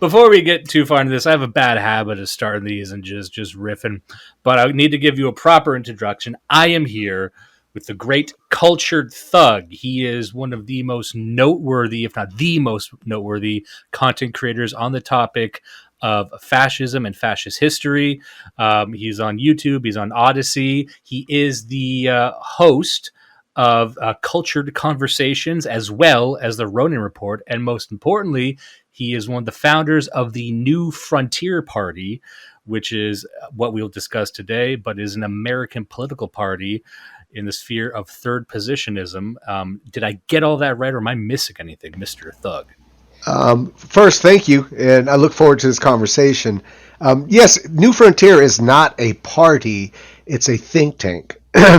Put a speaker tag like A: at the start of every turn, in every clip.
A: before we get too far into this, I have a bad habit of starting these and just riffing, but I need to give you a proper introduction. I am here with the great cultured thug. He is one of the most noteworthy, if not the most noteworthy, content creators on the topic of fascism and fascist history. He's on YouTube. He's on Odyssey. He is the host of Cultured Conversations, as well as the Ronin Report. And most importantly, he is one of the founders of the New Frontier Party, which is what we'll discuss today, but is an American political party in the sphere of third positionism. Did I get all that right, or am I missing anything, Mr. Thug?
B: First, thank you, and I look forward to this conversation. Yes, New Frontier is not a party, it's a think tank.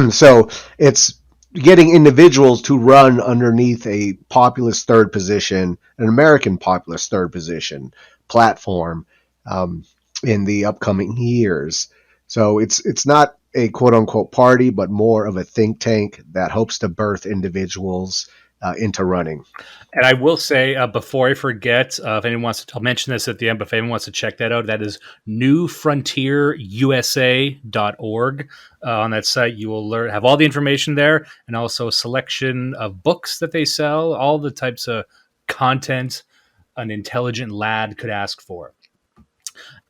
B: So it's getting individuals to run underneath a populist third position, an American populist third position platform in the upcoming years. So it's not a quote-unquote party, but more of a think tank that hopes to birth individuals into running.
A: And I will say, before I forget, if anyone wants to, I'll mention this at the end, but if anyone wants to check that out, that is newfrontierusa.org. On that site, you will have all the information there, and also a selection of books that they sell, all the types of content an intelligent lad could ask for.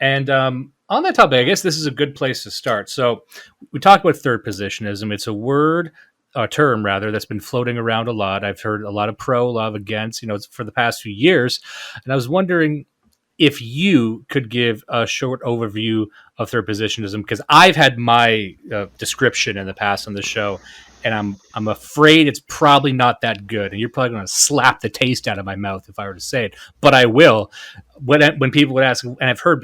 A: And on that topic, I guess this is a good place to start. So we talk about third positionism. It's a term rather, that's been floating around a lot. I've heard a lot of pro, a lot of against, for the past few years. And I was wondering if you could give a short overview of third positionism, because I've had my description in the past on the show, and I'm afraid it's probably not that good. And you're probably going to slap the taste out of my mouth if I were to say it, but I will. When people would ask, and I've heard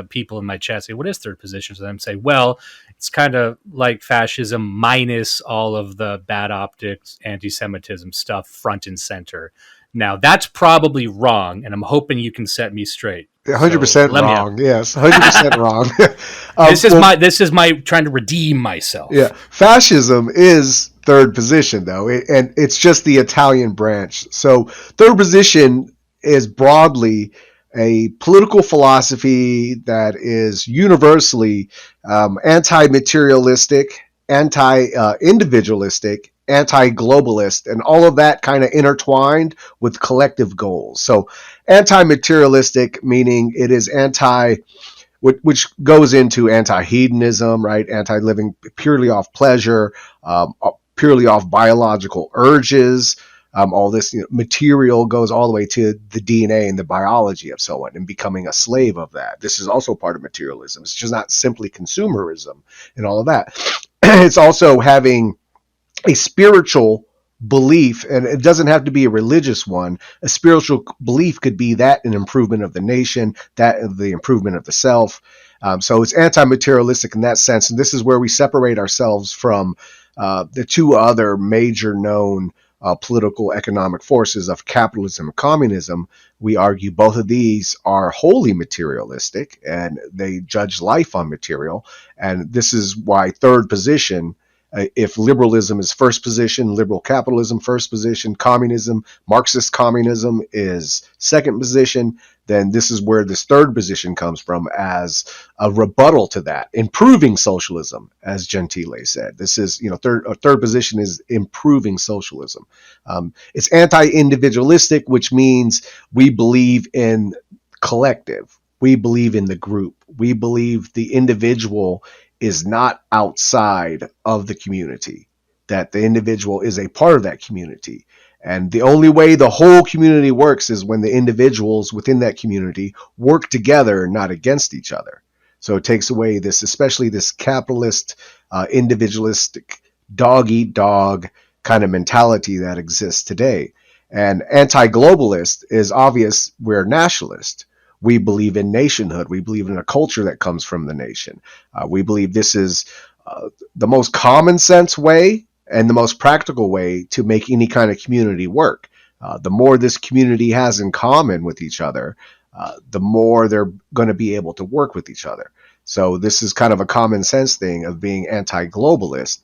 A: people in my chat say, "What is third positionism?" And I'm say, "Well, it's kind of like fascism minus all of the bad optics, anti-Semitism stuff front and center." Now, that's probably wrong, and I'm hoping you can set me straight.
B: 100% wrong. Yes, 100% wrong.
A: This is my trying to redeem myself.
B: Yeah, fascism is third position, though, and it's just the Italian branch. So third position is broadly a political philosophy that is universally anti-materialistic, anti-individualistic, anti-globalist, and all of that kind of intertwined with collective goals. So anti-materialistic, meaning it is which goes into anti-hedonism, right? Anti-living purely off pleasure, purely off biological urges. All this material goes all the way to the DNA and the biology of someone and becoming a slave of that. This is also part of materialism. It's just not simply consumerism and all of that. It's also having a spiritual belief, and it doesn't have to be a religious one. A spiritual belief could be that an improvement of the nation, that the improvement of the self. So it's anti-materialistic in that sense, and this is where we separate ourselves from the two other major known political economic forces of capitalism and communism. We argue both of these are wholly materialistic, and they judge life on material. And this is why third position, if liberalism is first position, liberal capitalism first position, communism, Marxist communism is second position, then this is where this third position comes from as a rebuttal to that, improving socialism, as Gentile said. This is, third position is improving socialism. It's anti-individualistic, which means we believe in collective. We believe in the group. We believe the individual is not outside of the community, that the individual is a part of that community. And the only way the whole community works is when the individuals within that community work together, not against each other. So it takes away this, especially this capitalist, individualistic, dog-eat-dog kind of mentality that exists today. And anti-globalist is obvious. We're nationalist. We believe in nationhood. We believe in a culture that comes from the nation. We believe this is the most common sense way and the most practical way to make any kind of community work. The more this community has in common with each other, the more they're going to be able to work with each other. So this is kind of a common sense thing of being anti-globalist,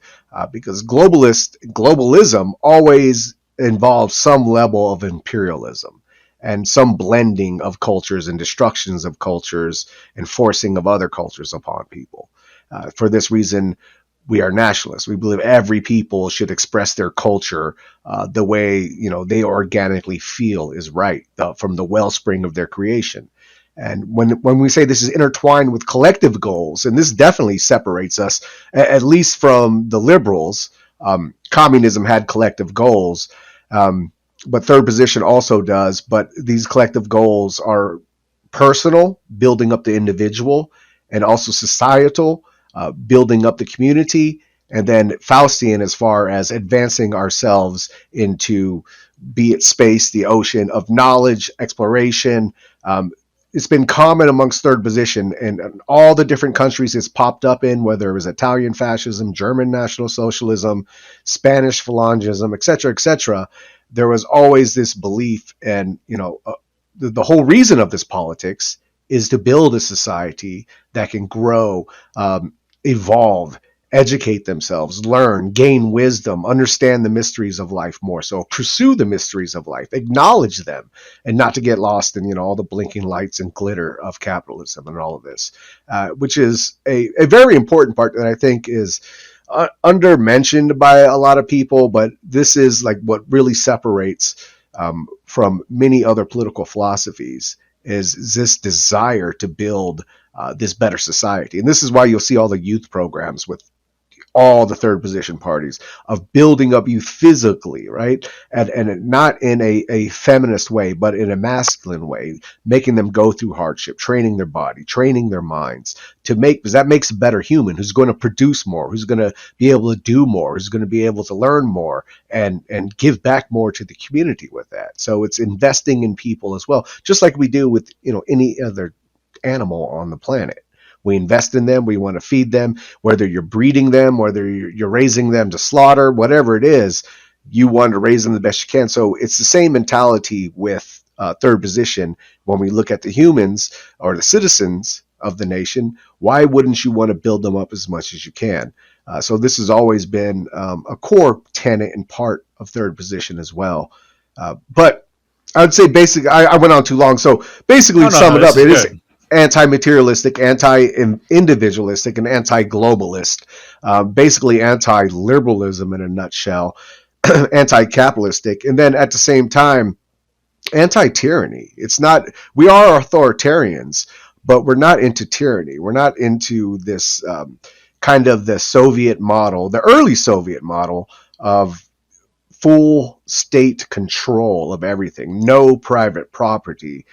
B: because globalism always involves some level of imperialism. and some blending of cultures and destructions of cultures and forcing of other cultures upon people. For this reason, we are nationalists. We believe every people should express their culture the way they organically feel is right, from the wellspring of their creation. And when we say this is intertwined with collective goals, and this definitely separates us, at least from the liberals. Communism had collective goals, but third position also does. But these collective goals are personal, building up the individual, and also societal, building up the community, and then Faustian as far as advancing ourselves into, be it space, the ocean of knowledge, exploration. It's been common amongst third position and all the different countries it's popped up in, whether it was Italian fascism, German National Socialism, Spanish Falangism, etc., etc. There was always this belief, and the whole reason of this politics is to build a society that can grow, evolve, educate themselves, learn, gain wisdom, understand the mysteries of life more. So pursue the mysteries of life, acknowledge them, and not to get lost in all the blinking lights and glitter of capitalism and all of this, which is a very important part that I think is under mentioned by a lot of people. But this is like what really separates from many other political philosophies is this desire to build this better society. And this is why you'll see all the youth programs with all the third position parties of building up youth physically, right? And not in a feminist way, but in a masculine way, making them go through hardship, training their body, training their minds because that makes a better human who's going to produce more, who's going to be able to do more, who's going to be able to learn more and give back more to the community with that. So it's investing in people as well, just like we do with, any other animal on the planet. We invest in them. We want to feed them, whether you're breeding them, whether you're raising them to slaughter, whatever it is, you want to raise them the best you can. So it's the same mentality with third position. When we look at the humans or the citizens of the nation, why wouldn't you want to build them up as much as you can? So this has always been a core tenet and part of third position as well. But I would say basically, I went on too long. So basically, to sum it up, it is anti-materialistic, anti-individualistic, and anti-globalist. Basically, anti-liberalism in a nutshell, anti-capitalistic, and then at the same time, anti-tyranny. It's not. We are authoritarians, but we're not into tyranny. We're not into this kind of the Soviet model, the early Soviet model of full state control of everything, no private property.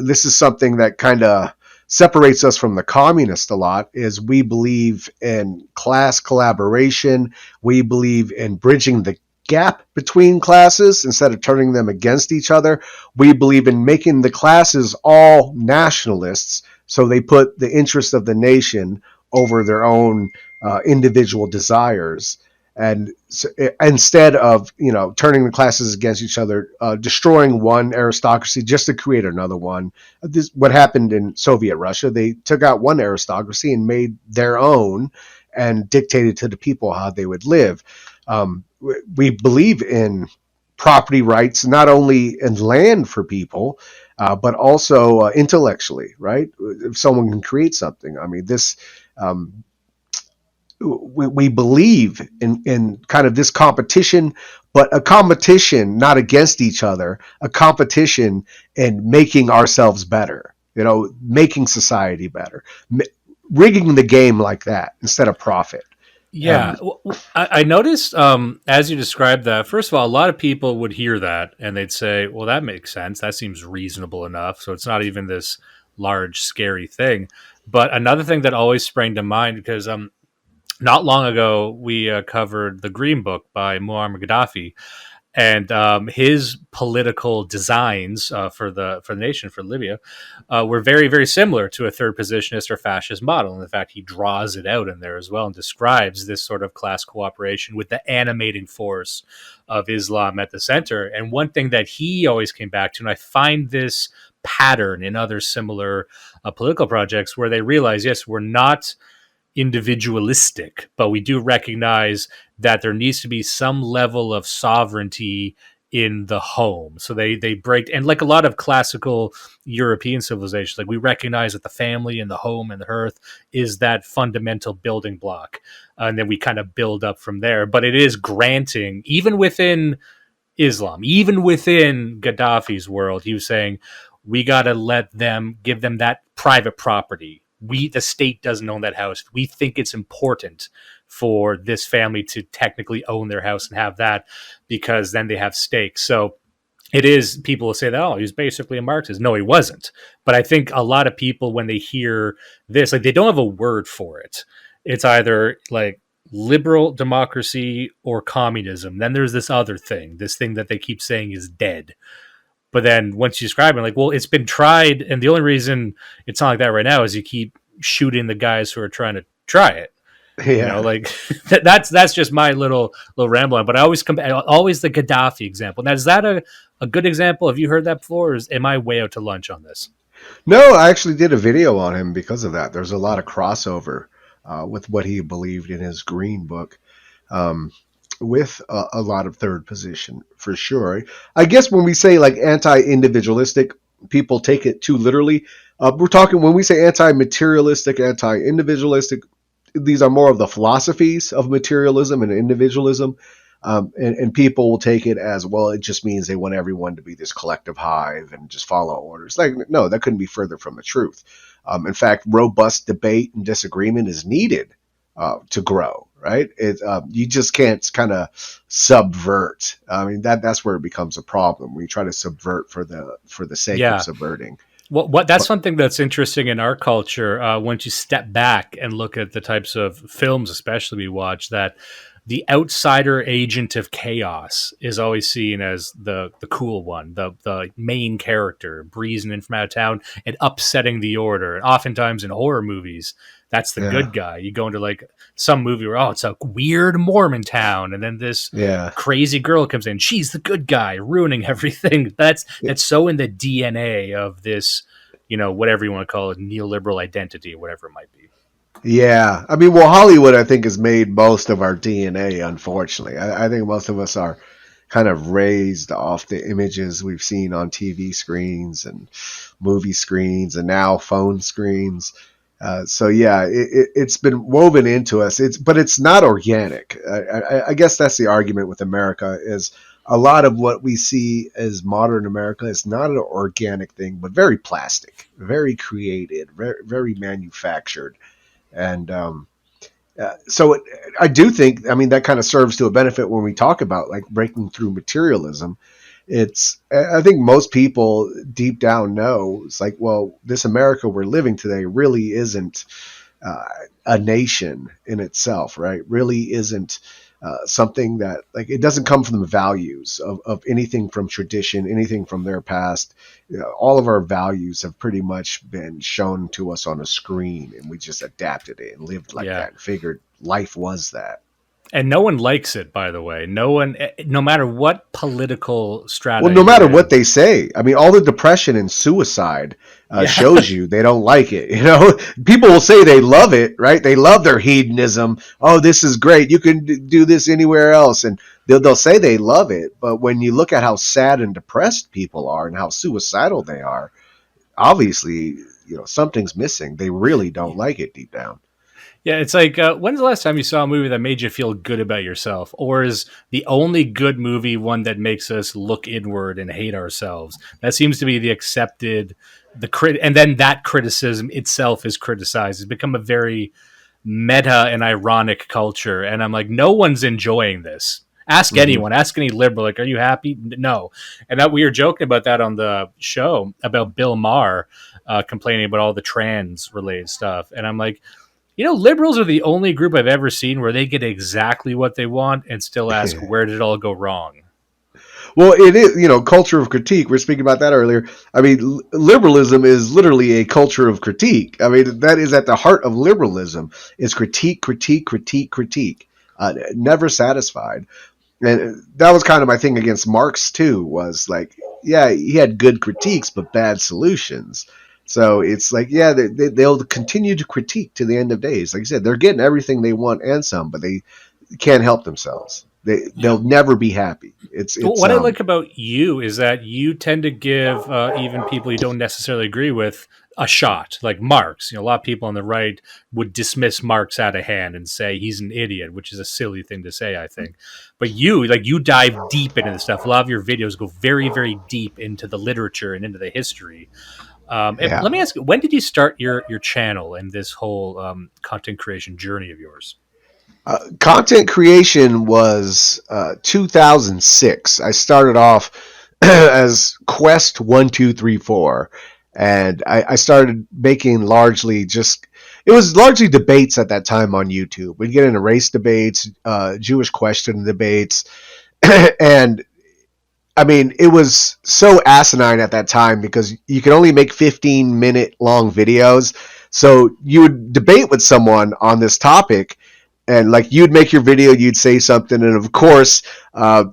B: This is something that kind of separates us from the communists a lot, is we believe in class collaboration. We believe in bridging the gap between classes instead of turning them against each other. We believe in making the classes all nationalists, so they put the interest of the nation over their own individual desires. And so, instead of turning the classes against each other, destroying one aristocracy just to create another one. This what happened in Soviet Russia. They took out one aristocracy and made their own and dictated to the people how they would live. We believe in property rights, not only in land for people, but also intellectually, right? If someone can create something, I mean, this we believe in kind of this competition, but a competition not against each other, a competition in making ourselves better, making society better, rigging the game like that instead of profit.
A: Yeah, I noticed as you described that, first of all, a lot of people would hear that and they'd say, well, that makes sense. That seems reasonable enough. So it's not even this large, scary thing. But another thing that always sprang to mind, because not long ago, we covered The Green Book by Muammar Gaddafi, and his political designs for the nation, for Libya, were very, very similar to a third positionist or fascist model. And in fact, he draws it out in there as well and describes this sort of class cooperation with the animating force of Islam at the center. And one thing that he always came back to, and I find this pattern in other similar political projects, where they realize, yes, we're not individualistic, but we do recognize that there needs to be some level of sovereignty in the home. So they break, and like a lot of classical European civilizations, like we recognize that the family and the home and the hearth is that fundamental building block, and then we kind of build up from there. But it is granting, even within Islam, even within Gaddafi's world, he was saying we got to give them that private property. The state doesn't own that house. We think it's important for this family to technically own their house and have that, because then they have stakes. So it is, people will say that, oh, he's basically a Marxist. No, he wasn't. But I think a lot of people, when they hear this, like, they don't have a word for it. It's either like liberal democracy or communism. Then there's this other thing, this thing that they keep saying is dead. But then once you describe it, like, well, it's been tried, and the only reason it's not like that right now is you keep shooting the guys who are trying to try it. You know,
B: Yeah.
A: like that's just my little rambling. But I always always the Gaddafi example. Now, is that a good example? Have you heard that before, or am I way out to lunch on this?
B: No, I actually did a video on him because of that. There's a lot of crossover with what he believed in his Green Book, with a lot of third position for sure. I guess when we say like anti-individualistic, people take it too literally. We're talking when we say anti-materialistic, anti-individualistic. These are more of the philosophies of materialism and individualism. And people will take it as, well, it just means they want everyone to be this collective hive and just follow orders. Like, no, that couldn't be further from the truth. In fact, robust debate and disagreement is needed to grow, right? You just can't kind of subvert. I mean, that's where it becomes a problem, when you try to subvert for the sake of
A: Yeah.
B: subverting.
A: What that's
B: But
A: something that's interesting in our culture. Once you step back and look at the types of films, especially we watch, that the outsider agent of chaos is always seen as the cool one, the main character, breezing in from out of town and upsetting the order. And oftentimes in horror movies, that's the
B: yeah,
A: good guy. You go into like some movie where, oh, it's a weird Mormon town, and then this
B: yeah.
A: crazy girl comes in. She's the good guy, ruining everything. That's so in the DNA of this, whatever you want to call it, neoliberal identity, or whatever it might be.
B: Yeah, I mean, well, Hollywood, I think, has made most of our DNA. Unfortunately, I think most of us are kind of raised off the images we've seen on TV screens and movie screens, and now phone screens. So yeah, it's been woven into us. But it's not organic. I guess that's the argument with America, is a lot of what we see as modern America is not an organic thing, but very plastic, very created, very manufactured. And I do think, I mean, that kind of serves to a benefit when we talk about like breaking through materialism. I think most people deep down know it's like, well, this America we're living today really isn't uh, a nation in itself, right? Really isn't something that, like, it doesn't come from the values of anything from tradition, anything from their past. All of our values have pretty much been shown to us on a screen, and we just adapted it and lived like
A: Yeah.
B: that and figured life was that.
A: And no one likes it, by the way. No one, no matter what political
B: Well,
A: strata
B: no
A: you're
B: matter what
A: in.
B: they say, I mean, all the depression and suicide
A: Yeah.
B: shows you they don't like it. People will say they love it, right? They love their hedonism. Oh, this is great. You can do this anywhere else, and they'll say they love it. But when you look at how sad and depressed people are and how suicidal they are, obviously, something's missing. They really don't like it deep down.
A: Yeah, it's like, when's the last time you saw a movie that made you feel good about yourself? Or is the only good movie one that makes us look inward and hate ourselves? That seems to be the accepted, and then that criticism itself is criticized. It's become a very meta and ironic culture. And I'm like, no one's enjoying this. Ask
B: Hmm.
A: anyone, ask any liberal, like, are you happy? No. And we were joking about that on the show about Bill Maher complaining about all the trans related stuff. And I'm like, liberals are the only group I've ever seen where they get exactly what they want and still ask, where did it all go wrong?
B: Well, it is, culture of critique. We are speaking about that earlier. I mean, liberalism is literally a culture of critique. I mean, that is at the heart of liberalism. Is critique, critique, critique, critique. Never satisfied. And that was kind of my thing against Marx too. Was like, yeah, he had good critiques but bad solutions. So it's like, yeah, they'll continue to critique to the end of days. Like I said, they're getting everything they want and some, but they can't help themselves.
A: Yeah.
B: They'll never be happy. It's
A: What I like about you is that you tend to give even people you don't necessarily agree with a shot. Like Marx, a lot of people on the right would dismiss Marx out of hand and say he's an idiot, which is a silly thing to say, I think. But you dive deep into the stuff. A lot of your videos go very, very deep into the literature and into the history. And
B: yeah.
A: let me ask you, when did you start your channel and this whole content creation journey of yours?
B: Content creation was 2006. I started off as Quest 1234, and I started making largely just. It was largely debates at that time on YouTube. We'd get into race debates, Jewish question debates, and I mean, it was so asinine at that time because you could only make 15-minute long videos. So you would debate with someone on this topic, and like you'd make your video, you'd say something, and of course,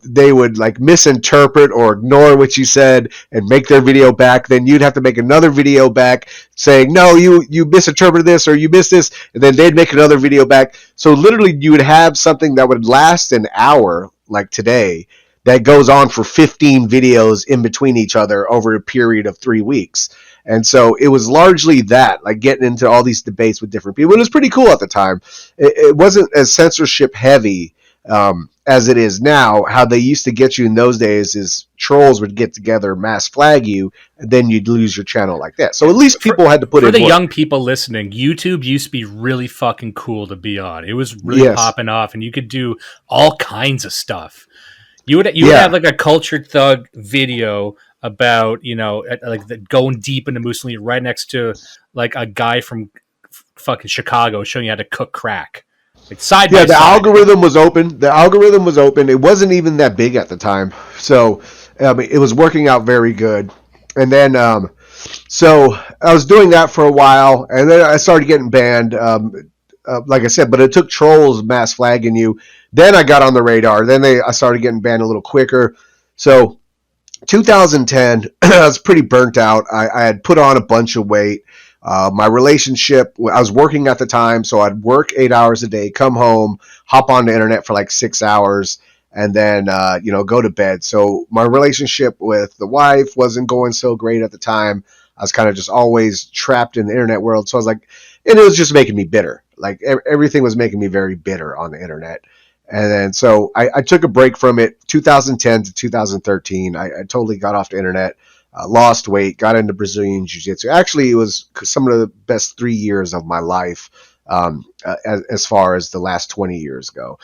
B: they would like misinterpret or ignore what you said and make their video back. Then you'd have to make another video back saying, no, you misinterpreted this or you missed this, and then they'd make another video back. So literally, you would have something that would last an hour, like today, that goes on for 15 videos in between each other over a period of 3 weeks. And so it was largely that, like getting into all these debates with different people. It was pretty cool at the time. It wasn't as censorship heavy as it is now. How they used to get you in those days is trolls would get together, mass flag you, and then you'd lose your channel like that. So at least people had to put
A: For
B: in
A: the
B: work.
A: young people listening, YouTube used to be really fucking cool to be on. It was really
B: Yes.
A: popping off, and you could do all kinds of stuff. You would have
B: Yeah.
A: like a cultured thug video about like going deep into Mussolini right next to like a guy from fucking Chicago showing you how to cook crack, like side
B: Yeah,
A: by
B: the
A: side.
B: algorithm was open. The algorithm was open. It wasn't even that big at the time, so it was working out very good. And then, so I was doing that for a while, and then I started getting banned. Like I said, but it took trolls mass flagging you. Then I got on the radar. Then I started getting banned a little quicker. So 2010, I was pretty burnt out. I had put on a bunch of weight. My relationship, I was working at the time, so I'd work 8 hours a day, come home, hop on the internet for like 6 hours, and then go to bed. So my relationship with the wife wasn't going so great at the time. I was kind of just always trapped in the internet world. So I was like, and it was just making me bitter. Like everything was making me very bitter on the internet. And then so I took a break from it 2010 to 2013. I totally got off the internet, lost weight, got into Brazilian Jiu-Jitsu. Actually, it was some of the best 3 years of my life as far as the last 20 years go,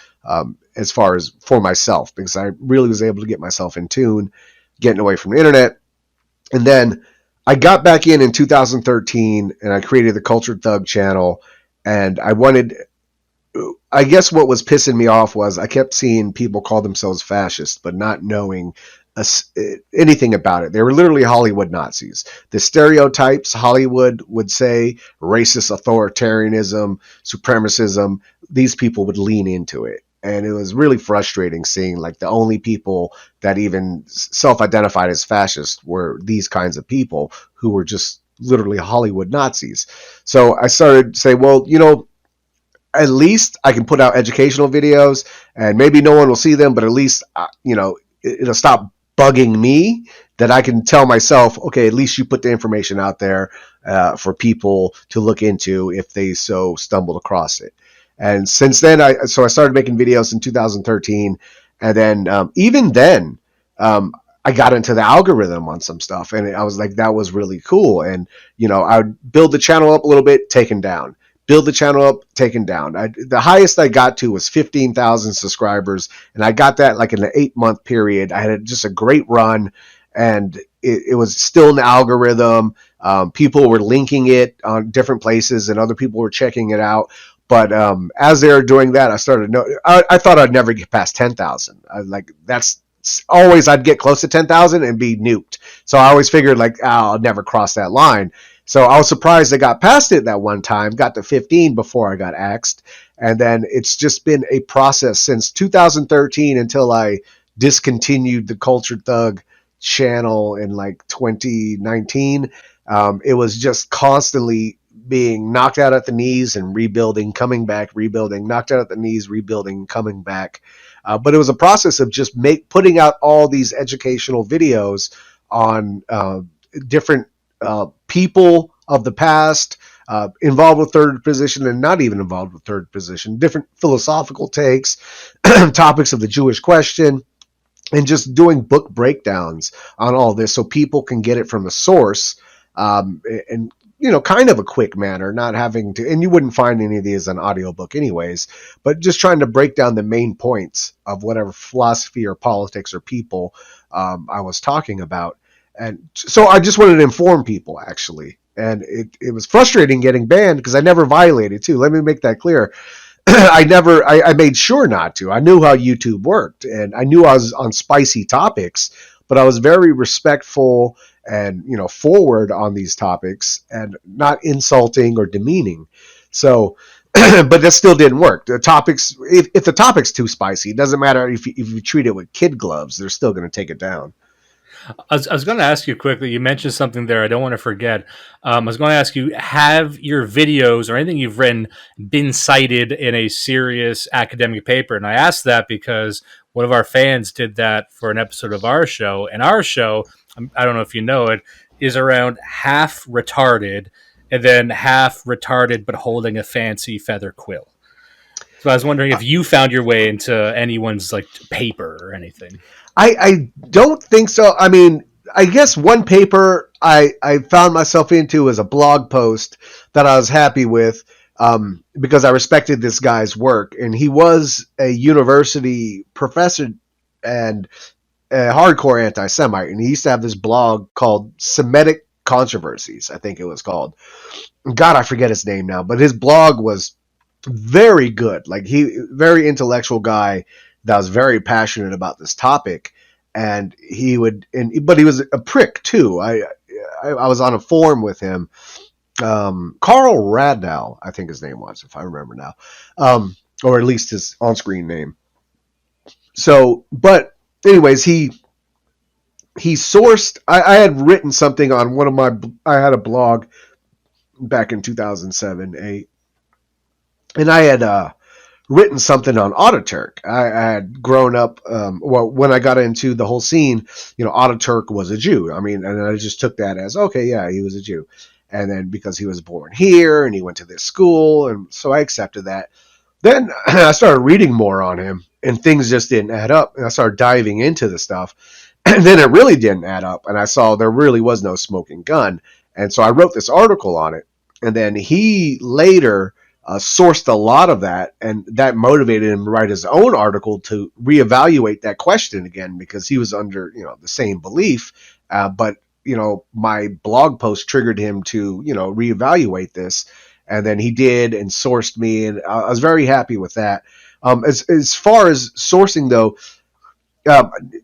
B: as far as for myself, because I really was able to get myself in tune, getting away from the internet. And then I got back in 2013 and I created the Cultured Thug channel. And I guess what was pissing me off was I kept seeing people call themselves fascists, but not knowing anything about it. They were literally Hollywood Nazis. The stereotypes Hollywood would say, racist authoritarianism, supremacism, these people would lean into it. And it was really frustrating seeing like the only people that even self-identified as fascists were these kinds of people who were just literally Hollywood Nazis. So I started saying, well, at least I can put out educational videos and maybe no one will see them, but at least, it'll stop bugging me that I can tell myself, okay, at least you put the information out there for people to look into if they so stumbled across it. And since then, I started making videos in 2013. And then even then, I got into the algorithm on some stuff and I was like, that was really cool. And, I would build the channel up a little bit, taken down. Build the channel up, taken down. The highest I got to was 15,000 subscribers, and I got that like in an 8-month period. I had just a great run, and it was still an algorithm. People were linking it on different places, and other people were checking it out. But as they were doing that, I thought I'd never get past 10,000. That's always I'd get close to 10,000 and be nuked. So I always figured like, I'll never cross that line. So I was surprised I got past it that one time, got to 15 before I got axed. And then it's just been a process since 2013 until I discontinued the Cultured Thug channel in like 2019. It was just constantly being knocked out at the knees and rebuilding, coming back, rebuilding, knocked out at the knees, rebuilding, coming back. But it was a process of just putting out all these educational videos on different people of the past, involved with third position and not even involved with third position, different philosophical takes, topics of the Jewish question, and just doing book breakdowns on all this so people can get it from the source, and kind of a quick manner, not having to, and you wouldn't find any of these on audiobook anyways, but just trying to break down the main points of whatever philosophy or politics or people I was talking about. And so I just wanted to inform people, actually. And it was frustrating getting banned because I never violated, too. Let me make that clear. I made sure not to. I knew how YouTube worked, and I knew I was on spicy topics, but I was very respectful and forward on these topics and not insulting or demeaning. So, but that still didn't work. The topics, if the topic's too spicy, it doesn't matter if you treat it with kid gloves, they're still going to take it down.
A: I was going to ask you quickly. You mentioned something there. I don't want to forget. I was going to ask you: have your videos or anything you've written been cited in a serious academic paper? And I asked that because one of our fans did that for an episode of our show. And our show, I don't know if you know it, is around half retarded and then half retarded but holding a fancy feather quill. So I was wondering if you found your way into anyone's like paper or anything.
B: I don't think so. I mean, I guess one paper I found myself into was a blog post that I was happy with, because I respected this guy's work. And he was a university professor and a hardcore anti-Semite. And he used to have this blog called Semitic Controversies, I think it was called. God, I forget his name now. But his blog was very good. Like, very intellectual guy that was very passionate about this topic, and but he was a prick too. I was on a forum with him, Carl Radnow, I think his name was, if I remember now, or at least his on-screen name. So, but anyways, he sourced. I had written something on I had a blog back in 2007-8, and I had written something on Ataturk. I had grown up, when I got into the whole scene, Ataturk was a Jew. I mean, and I just took that as, okay, yeah, he was a Jew. And then because he was born here and he went to this school, and so I accepted that. Then I started reading more on him, and things just didn't add up. And I started diving into the stuff, and then it really didn't add up. And I saw there really was no smoking gun. And so I wrote this article on it. And then he later sourced a lot of that, and that motivated him to write his own article to reevaluate that question again, because he was under the same belief, but my blog post triggered him to reevaluate this, and then he did and sourced me, and I was very happy with that. As far as sourcing though,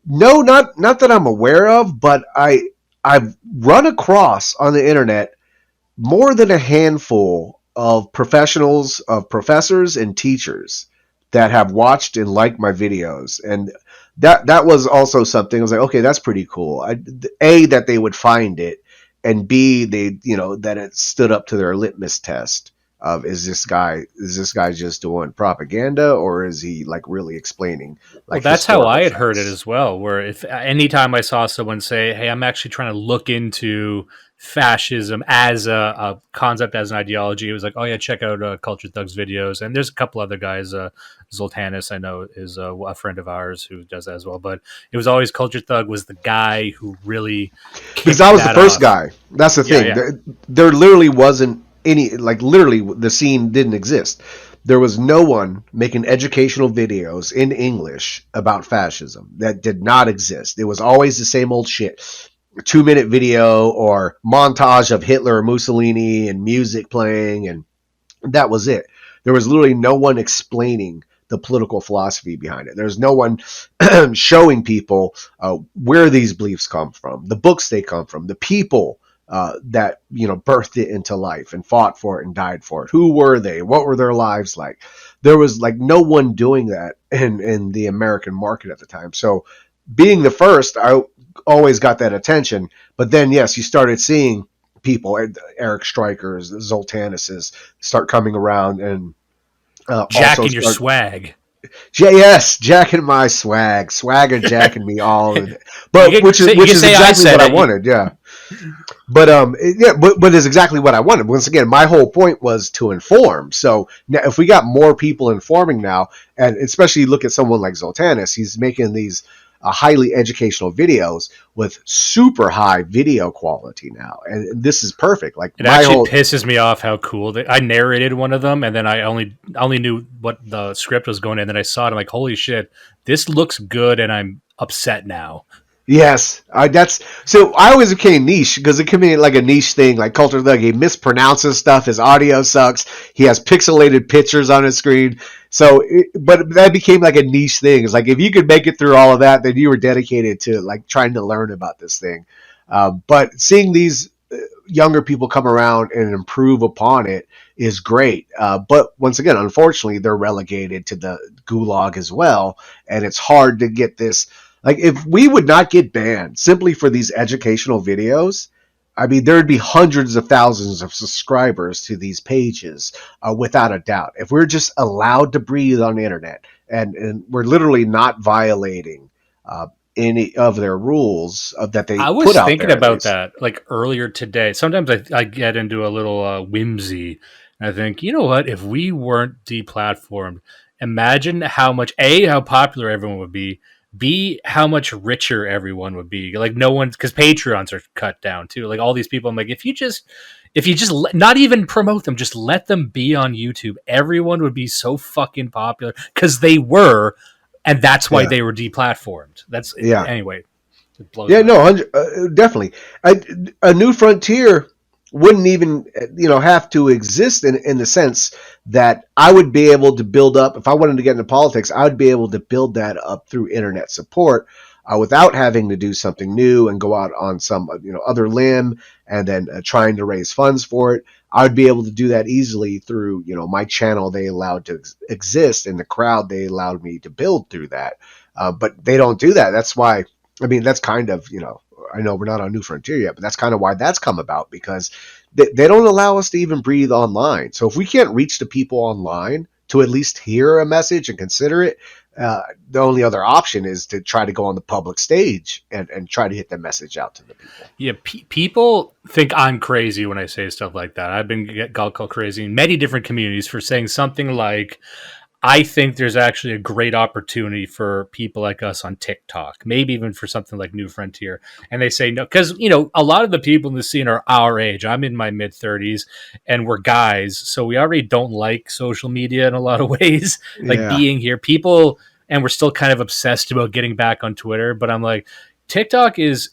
B: no, not that I'm aware of, but I've run across on the internet more than a handful of professors and teachers that have watched and liked my videos. And that was also something I was like, okay, that's pretty cool. A, that they would find it, and B, they, that it stood up to their litmus test of, is this guy just doing propaganda, or is he like really explaining? Like,
A: Well, that's how I had
B: facts?
A: heard it as well. Where if anytime I saw someone say, "Hey, I'm actually trying to look into fascism as a concept, as an ideology," it was like, "Oh yeah, check out Culture Thug's videos." And there's a couple other guys. Zoltanis, I know, is a friend of ours who does that as well. But it was always Culture Thug was the guy who really
B: Because I was the first
A: off.
B: guy. That's the thing.
A: Yeah.
B: There literally wasn't any, like, literally the scene didn't exist. There was no one making educational videos in English about fascism. That did not exist. It was always the same old shit. A 2-minute video or montage of Hitler or Mussolini and music playing, and that was it. There was literally no one explaining the political philosophy behind it. There's no one showing people where these beliefs come from, the books they come from, the people that birthed it into life and fought for it and died for it. Who were they? What were their lives like? There was like no one doing that in the American market at the time. So being the first, I always got that attention. But then, yes, you started seeing people, Eric Strikers, Zoltanuses, start coming around and
A: Jack
B: also
A: and your
B: start.
A: swag.
B: Yes, jacking my swag and jacking me all,
A: You
B: but
A: you
B: which
A: can
B: is
A: say I
B: exactly
A: said
B: what I
A: it.
B: wanted. Yeah, but it's exactly what I wanted. Once again, my whole point was to inform. So now, if we got more people informing now, and especially look at someone like Zoltanus, he's making these highly educational videos with super high video quality now, and this is perfect. Like
A: It
B: my
A: actually
B: whole
A: pisses me off how cool I narrated one of them, and then I only knew what the script was going in. And then I saw it. I'm like, holy shit, this looks good, and I'm upset now.
B: Yes, that's so. I always became niche because it can be like a niche thing, like Culture Thug. He mispronounces stuff. His audio sucks. He has pixelated pictures on his screen. But that became like a niche thing. It's like if you could make it through all of that, then you were dedicated to like trying to learn about this thing. But seeing these younger people come around and improve upon it is great. But once again, unfortunately, they're relegated to the gulag as well, and it's hard to get this. Like, if we would not get banned simply for these educational videos, I mean, there'd be hundreds of thousands of subscribers to these pages, without a doubt. If we're just allowed to breathe on the internet and we're literally not violating any of their rules that they
A: I
B: put
A: was
B: out
A: thinking
B: there, at
A: about
B: least.
A: that like earlier today. Sometimes I get into a little whimsy, and I think, you know what? If we weren't deplatformed, imagine how much how popular everyone would be. B, how much richer everyone would be. Like no one, because Patreons are cut down too. Like all these people, I'm like, if you just not even promote them, just let them be on YouTube, everyone would be so fucking popular because they were, and that's why
B: Yeah.
A: they were deplatformed. That's
B: Yeah.
A: anyway. It blows
B: Yeah,
A: my
B: no,
A: mind.
B: definitely. A new frontier wouldn't even, have to exist in the sense that I would be able to build up. If I wanted to get into politics, I would be able to build that up through internet support, without having to do something new and go out on some other limb and then trying to raise funds for it. I would be able to do that easily through my channel they allowed to exist and the crowd they allowed me to build through that. But they don't do that. That's why. I mean, that's kind of, I know we're not on New Frontier yet, but that's kind of why that's come about, because they don't allow us to even breathe online. So if we can't reach the people online to at least hear a message and consider it, the only other option is to try to go on the public stage and try to hit the message out to the people.
A: Yeah, people think I'm crazy when I say stuff like that. I've been called crazy in many different communities for saying something like, I think there's actually a great opportunity for people like us on TikTok, maybe even for something like New Frontier. And they say no, because, a lot of the people in the scene are our age. I'm in my mid 30s and we're guys. So we already don't like social media in a lot of ways, like
B: Yeah.
A: being here. People, and we're still kind of obsessed about getting back on Twitter. But I'm like, TikTok it's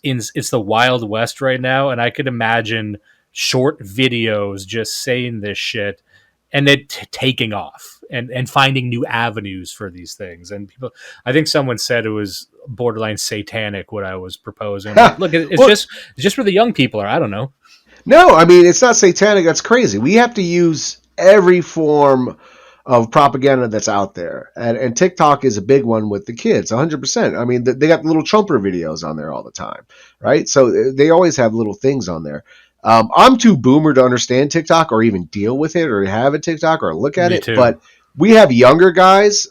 A: the Wild West right now. And I could imagine short videos just saying this shit and it taking off and finding new avenues for these things. And people, I think someone said it was borderline satanic what I was proposing. I'm like, look,
B: Well,
A: it's just where the young people are. I don't know.
B: no, I mean, it's not satanic. That's crazy. We have to use every form of propaganda that's out there. And TikTok is a big one with the kids, 100%. I mean, they got little Trumper videos on there all the time, right? So they always have little things on there. I'm too boomer to understand TikTok or even deal with it or have a TikTok or look at
A: Me
B: it.
A: too.
B: But we have younger guys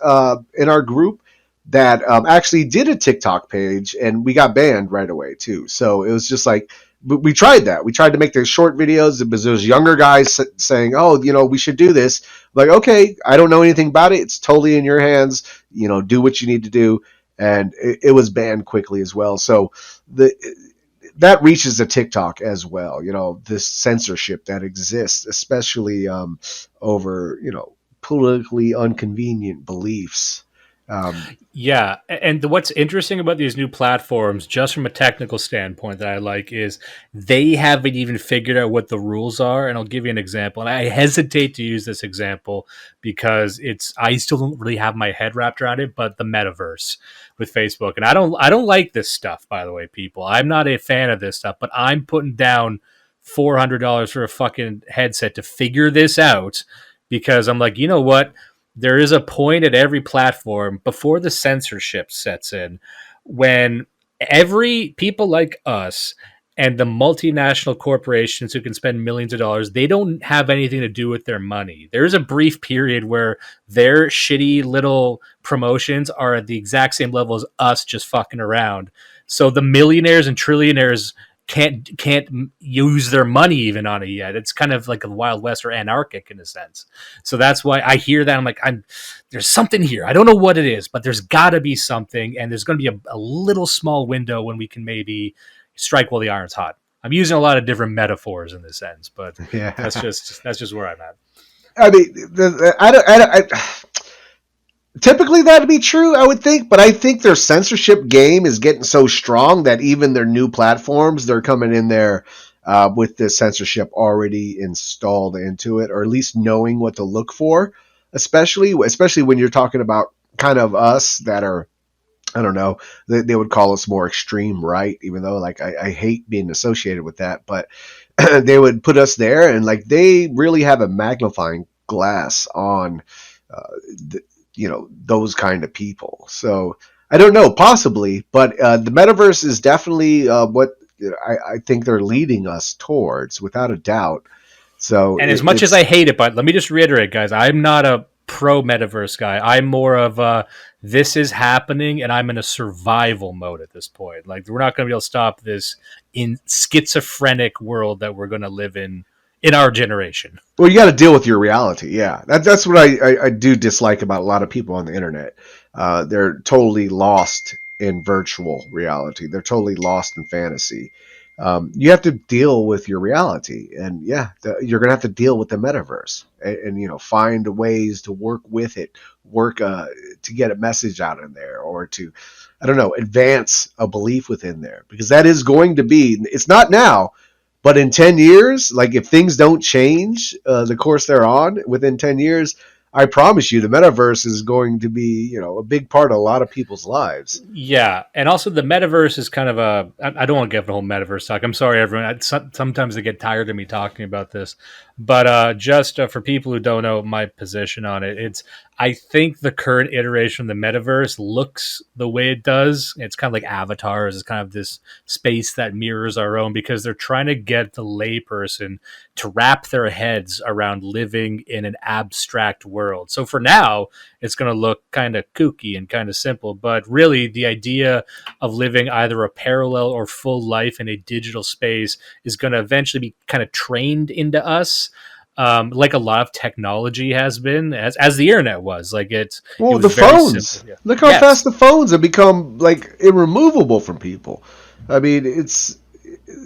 B: in our group that actually did a TikTok page, and we got banned right away, too. So it was just like, but we tried that. We tried to make the short videos because there's younger guys saying, "Oh, we should do this." Like, okay, I don't know anything about it. It's totally in your hands. Do what you need to do, and it was banned quickly as well. So the that reaches the TikTok as well. This censorship that exists, especially over politically inconvenient beliefs. Um,
A: Yeah, and what's interesting about these new platforms, just from a technical standpoint, that I like is they haven't even figured out what the rules are. And I'll give you an example. And I hesitate to use this example because I still don't really have my head wrapped around it. But the metaverse with Facebook, and I don't like this stuff. By the way, people, I'm not a fan of this stuff. But I'm putting down $400 for a fucking headset to figure this out because I'm like, you know what? There is a point at every platform before the censorship sets in when every people like us And the multinational corporations who can spend millions of dollars, they don't have anything to do with their money. There's a brief period where their shitty little promotions are at the exact same level as us just fucking around. So the millionaires and trillionaires can't use their money even on it yet. It's kind of like a Wild West or anarchic in a sense. So that's why I hear that. I'm like, there's something here. I don't know what it is, but there's got to be something, and there's going to be a little small window when we can maybe strike while the iron's hot. I'm using a lot of different metaphors in this sense, but
B: Yeah.
A: that's just where I'm at.
B: I mean, typically that'd be true, I would think, but I think their censorship game is getting so strong that even their new platforms, they're coming in there with the censorship already installed into it, or at least knowing what to look for, especially when you're talking about kind of us that are, I don't know, they would call us more extreme right, even though like I hate being associated with that, but they would put us there, and like they really have a magnifying glass on the, those kind of people. So I don't know, possibly, but the metaverse is definitely what I think they're leading us towards, without a doubt. So
A: And as much as I hate it, but let me just reiterate, guys, I'm not a pro metaverse guy. I'm more of this is happening, and I'm in a survival mode at this point. Like we're not going to be able to stop this in schizophrenic world that we're going to live in our generation.
B: Well, you got to deal with your reality. Yeah, that's what I do dislike about a lot of people on the internet. They're totally lost in virtual reality. They're totally lost in fantasy. You have to deal with your reality, and yeah, you're gonna have to deal with the metaverse, and find ways to work with it, work to get a message out in there, or to, I don't know, advance a belief within there, because that is going to be. It's not now, but in 10 years, like if things don't change the course they're on within 10 years, I promise you the metaverse is going to be, a big part of a lot of people's lives.
A: Yeah, and also the metaverse is kind of a. I don't want to get the whole metaverse talk. I'm sorry, everyone. Sometimes they get tired of me talking about this, but just for people who don't know my position on it, it's. I think the current iteration of the metaverse looks the way it does. It's kind of like avatars. It's kind of this space that mirrors our own, because they're trying to get the layperson to wrap their heads around living in an abstract world. So for now, it's going to look kind of kooky and kind of simple, but really the idea of living either a parallel or full life in a digital space is going to eventually be kind of trained into us. Like a lot of technology has been, as the internet was. Like it
B: Well,
A: was
B: the
A: very
B: phones.
A: simple. Yeah.
B: Look how
A: Yes.
B: fast the phones have become like irremovable from people. I mean,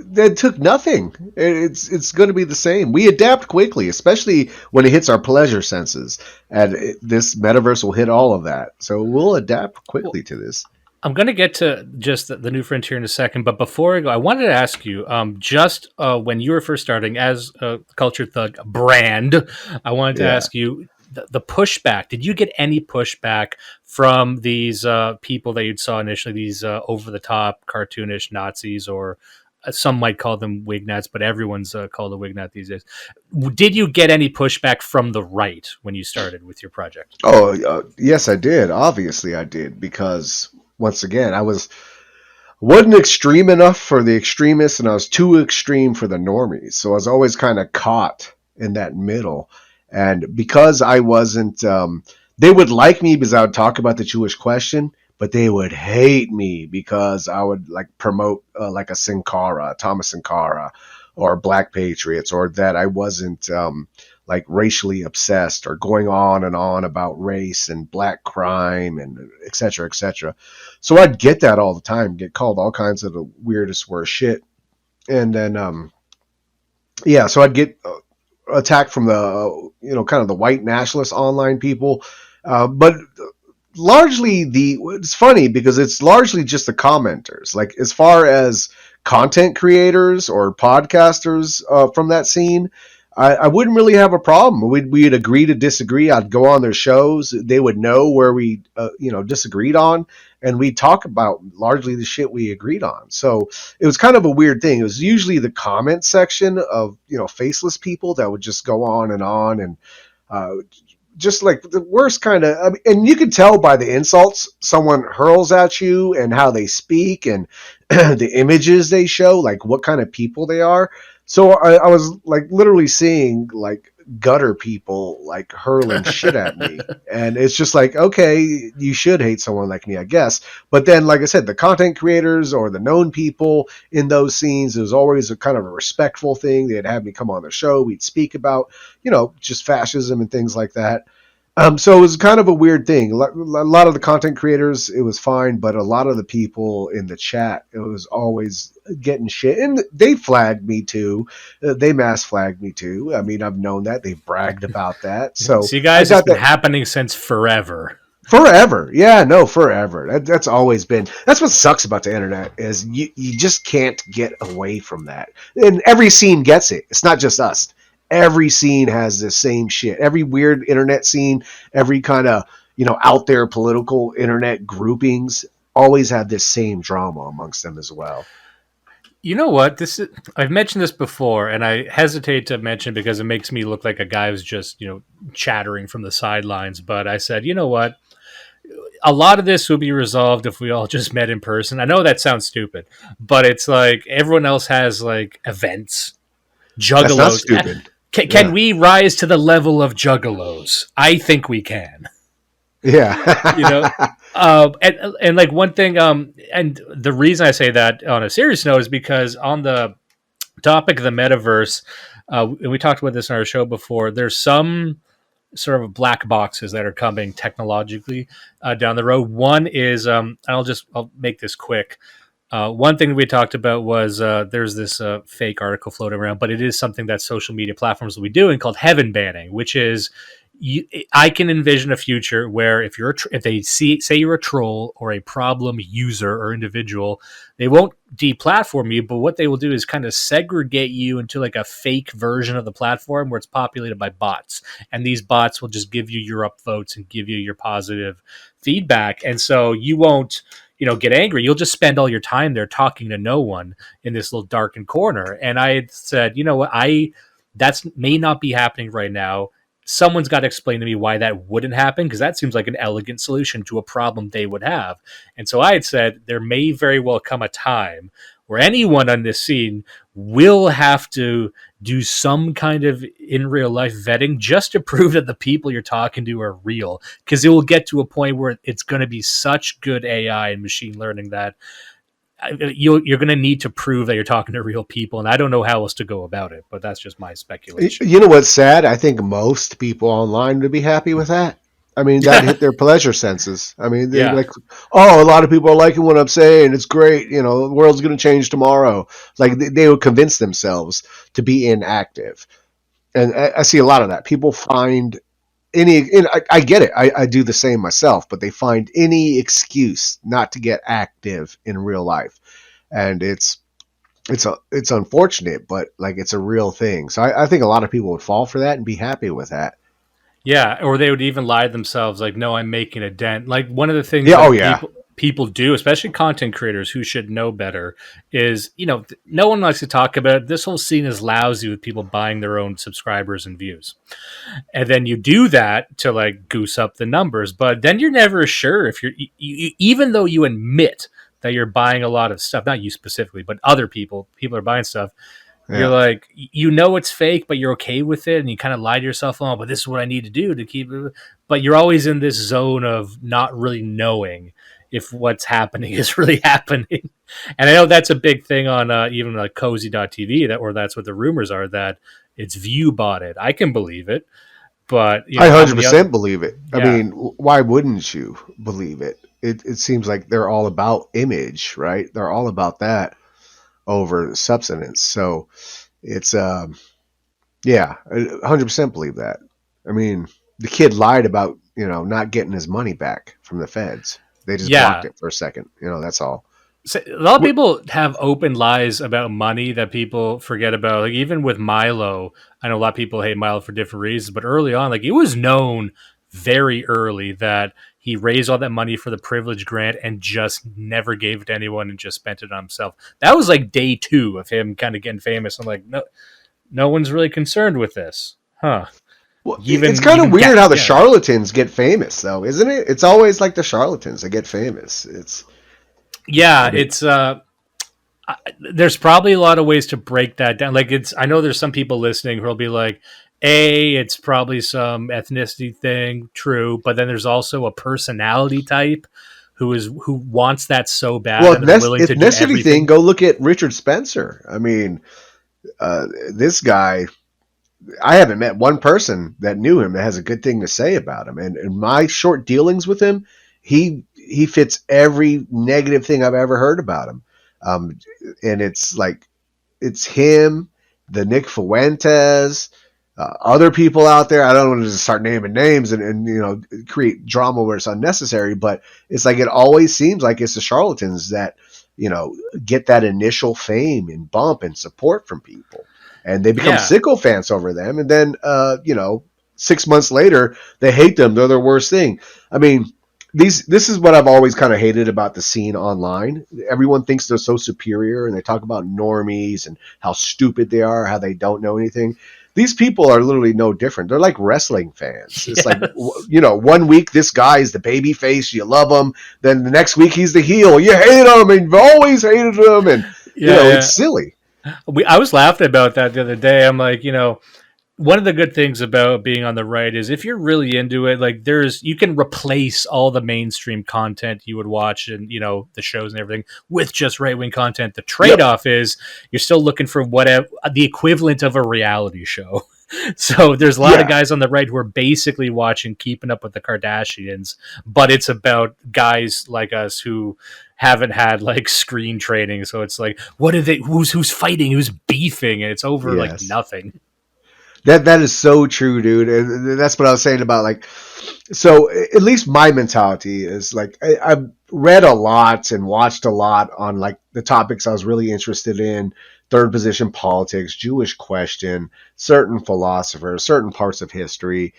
B: that took nothing. It's going to be the same. We adapt quickly, especially when it hits our pleasure senses, and this metaverse will hit all of that. So we'll adapt quickly to this.
A: I'm going to get to just the new frontier in a second, but before I go, I wanted to ask you, just when you were first starting as a Culture Thug brand, I wanted to
B: Yeah.
A: ask you the pushback. Did you get any pushback from these people that you saw initially, these over the top cartoonish Nazis, or some might call them Wignats, but everyone's called a Wignat these days. Did you get any pushback from the right when you started with your project?
B: Oh, yes, I did. Obviously, I did, because once again, wasn't extreme enough for the extremists, and I was too extreme for the normies. So I was always kind of caught in that middle. And because I wasn't, they would like me because I would talk about the Jewish question, but they would hate me because I would like promote like a Sankara, Thomas Sankara, or Black Patriots, or that I wasn't like racially obsessed or going on and on about race and black crime and et cetera, et cetera. So I'd get that all the time, get called all kinds of the weirdest, worst shit. And then, yeah, so I'd get attacked from the, kind of the white nationalist online people. But largely it's funny because it's largely just the commenters. Like as far as content creators or podcasters from that scene, I wouldn't really have a problem. We'd agree to disagree. I'd go on their shows. They would know where we, disagreed on, and we'd talk about largely the shit we agreed on. So it was kind of a weird thing. It was usually the comment section of, faceless people that would just go on and just like the worst kind of, I mean, and you can tell by the insults someone hurls at you and how they speak and the images they show, like what kind of people they are. So I was like literally seeing like gutter people like hurling shit at me. And it's just like, okay, you should hate someone like me, I guess. But then, like I said, the content creators or the known people in those scenes, it was always a kind of a respectful thing. They'd have me come on the show. We'd speak about, just fascism and things like that. So it was kind of a weird thing. A lot of the content creators, it was fine, but a lot of the people in the chat, it was always getting shit. And they flagged me too. They mass flagged me too. I mean, I've known that. They bragged about that. So
A: See,
B: I
A: guys, it's
B: got
A: been
B: that
A: happening since forever.
B: forever. Yeah, no, forever. That's always been. That's what sucks about the internet is you just can't get away from that. And every scene gets it. It's not just us. Every scene has the same shit. Every weird internet scene, every kind of out there political internet groupings always have this same drama amongst them as well.
A: You know what? I've mentioned this before, and I hesitate to mention because it makes me look like a guy who's just chattering from the sidelines. But I said, you know what? A lot of this would be resolved if we all just met in person. I know that sounds stupid, but it's like everyone else has like events,
B: That's not
A: juggalos.
B: stupid.
A: Can
B: Yeah.
A: we rise to the level of juggalos? I think we can. You know,
B: Yeah.
A: and like one thing, and the reason I say that on a serious note is because on the topic of the metaverse, and we talked about this in our show before. There's some sort of black boxes that are coming technologically down the road. One is, I'll make this quick. One thing we talked about was there's this fake article floating around, but it is something that social media platforms will be doing called heaven banning, which is I can envision a future where if they say you're a troll or a problem user or individual, they won't deplatform you, but what they will do is kind of segregate you into like a fake version of the platform where it's populated by bots, and these bots will just give you your upvotes and give you your positive feedback, and so you won't get angry. You'll just spend all your time there talking to no one in this little darkened corner. And I had said, you know what, that's may not be happening right now. Someone's got to explain to me why that wouldn't happen, because that seems like an elegant solution to a problem they would have. And so I had said there may very well come a time where anyone on this scene will have to do some kind of in real life vetting just to prove that the people you're talking to are real, because it will get to a point where it's going to be such good AI and machine learning that you're going to need to prove that you're talking to real people, and I don't know how else to go about it, but that's just my speculation.
B: You know what's sad? I think most people online would be happy with that. I mean, that hit their pleasure senses. I mean, they're
A: Yeah.
B: like, oh, a lot of people are liking what I'm saying. It's great. The world's going to change tomorrow. Like they would convince themselves to be inactive. And I see a lot of that. People find I get it. I do the same myself, but they find any excuse not to get active in real life. And it's unfortunate, but like it's a real thing. So I think a lot of people would fall for that and be happy with that.
A: Yeah, or they would even lie to themselves like, "No, I'm making a dent." Like one of the things
B: Yeah. Oh
A: that
B: yeah.
A: people do, especially content creators who should know better, is no one likes to talk about it. This whole scene is lousy with people buying their own subscribers and views, and then you do that to like goose up the numbers. But then you're never sure if even though you admit that you're buying a lot of stuff, not you specifically, but other people are buying stuff. You're
B: Yeah.
A: like, it's fake, but you're okay with it, and you kind of lie to yourself, oh, but this is what I need to do to keep it. But you're always in this zone of not really knowing if what's happening is really happening. And I know that's a big thing on even like cozy.tv, that's what the rumors are, that it's view botted. I can believe it, but
B: I
A: how many other,
B: 100% believe it. I
A: yeah.
B: mean, why wouldn't you believe it? It seems like they're all about image, right? They're all about that over substance. So it's yeah, I 100% believe that. I mean, the kid lied about not getting his money back from the feds. They just blocked
A: Yeah.
B: it for a second. That's all.
A: So a lot of people have open lies about money that people forget about. Like even with Milo, I know a lot of people hate Milo for different reasons, but early on, like it was known very early that he raised all that money for the privilege grant and just never gave it to anyone and just spent it on himself. That was like day 2 of him kind of getting famous. I'm like, no one's really concerned with this, huh?
B: Well, it's
A: Even
B: kind of
A: even
B: weird how the
A: yeah.
B: charlatans get famous, though, isn't it? It's always like the charlatans that get famous. It's
A: Yeah,
B: I mean,
A: it's there's probably a lot of ways to break that down. Like it's, I know there's some people listening who'll be like, "A, it's probably some ethnicity thing, true," but then there's also a personality type who wants that so bad
B: well,
A: that they're willing to do
B: ethnicity thing.
A: everything.
B: Go look at Richard Spencer. I mean, this guy. I haven't met one person that knew him that has a good thing to say about him. And in my short dealings with him, he fits every negative thing I've ever heard about him. Um, and it's like it's him, the Nick Fuentes, other people out there. I don't want to just start naming names and create drama where it's unnecessary, but it's like it always seems like it's the charlatans that get that initial fame and bump and support from people, and they become
A: Yeah,
B: sycophants over them, and then 6 months later they hate them. They're their worst thing. I mean, this is what I've always kind of hated about the scene online. Everyone thinks they're so superior, and they talk about normies and how stupid they are, how they don't know anything. These people are literally no different. They're like wrestling fans. It's like,
A: yes,
B: 1 week this guy is the baby face, you love him. Then the next week he's the heel, you hate him, and you've always hated him, and
A: yeah,
B: it's
A: yeah.
B: silly.
A: I was laughing about that the other day. I'm like, one of the good things about being on the right is if you're really into it, like you can replace all the mainstream content you would watch and the shows and everything with just right wing content. The trade
B: Yep.
A: off is you're still looking for whatever the equivalent of a reality show. So there's a lot of
B: Yeah.
A: guys on the right who are basically watching Keeping Up with the Kardashians, but it's about guys like us who haven't had like screen training. So it's like, what are they? Who's fighting? Who's beefing? And it's over like
B: Yes.
A: nothing.
B: That is so true, dude. And that's what I was saying about like. So at least my mentality is like I've read a lot and watched a lot on like the topics I was really interested in: third position politics, Jewish question, certain philosophers, certain parts of history.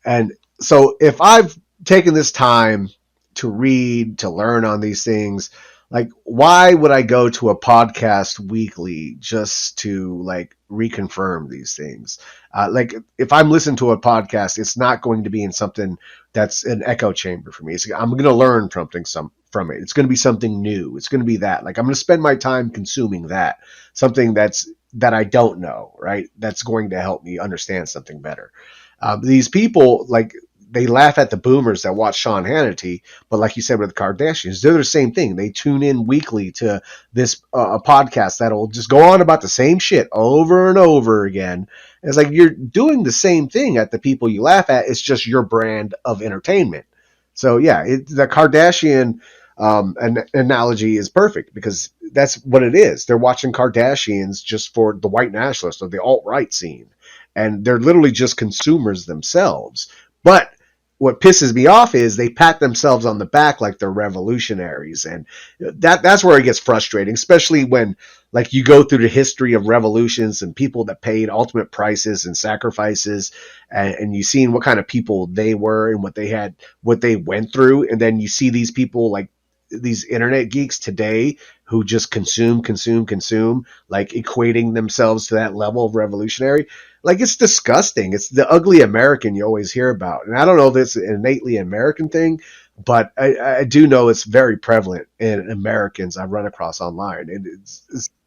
B: And so if I've taken this time to read, to learn on these things, like why would I go to a podcast weekly just to like reconfirm these things? Like if I'm listening to a podcast, it's not going to be in something that's an echo chamber for me. I'm going to learn something from it. It's going to be something new. It's going to be that. Like I'm going to spend my time consuming that, something that I don't know, right? That's going to help me understand something better. These people, like, they laugh at the boomers that watch Sean Hannity, but like you said with the Kardashians, they're the same thing. They tune in weekly to this a podcast that'll just go on about the same shit over and over again. And it's like you're doing the same thing at the people you laugh at. It's just your brand of entertainment. So yeah, the Kardashian an analogy is perfect because that's what it is. They're watching Kardashians just for the white nationalists or the alt-right scene, and they're literally just consumers themselves. But what pisses me off is they pat themselves on the back like they're revolutionaries, and that's where it gets frustrating, especially when like you go through the history of revolutions and people that paid ultimate prices and sacrifices, and you seen what kind of people they were and what they went through, and then you see these people like these internet geeks today who just consume, like equating themselves to that level of revolutionary. Like it's disgusting. It's the ugly American you always hear about. And I don't know if it's an innately American thing, but I do know it's very prevalent in Americans I've run across online. And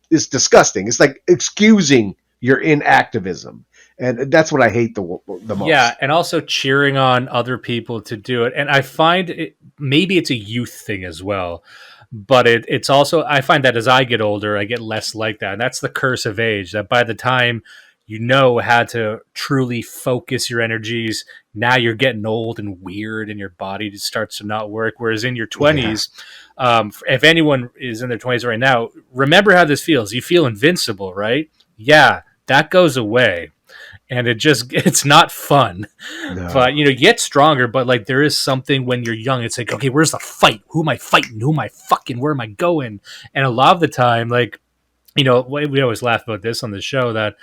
B: it's disgusting. It's like excusing your inactivism. And that's what I hate the
A: Yeah,
B: most.
A: and also cheering on other people to do it. And I find maybe it's a youth thing as well, but it's also, I find that as I get older, I get less like that. And that's the curse of age. That by the time you know how to truly focus your energies, now you're getting old and weird, and your body just starts to not work. Whereas in your
B: Yeah.
A: 20s, if anyone is in their 20s right now, remember how this feels. You feel invincible, right? Yeah, that goes away, and it's not fun. But
B: No.
A: you get stronger, but like there is something when you're young, it's like, okay, where's the fight? Who am I fighting? Who am I fucking? Where am I going? And a lot of the time, like, we always laugh about this on the show that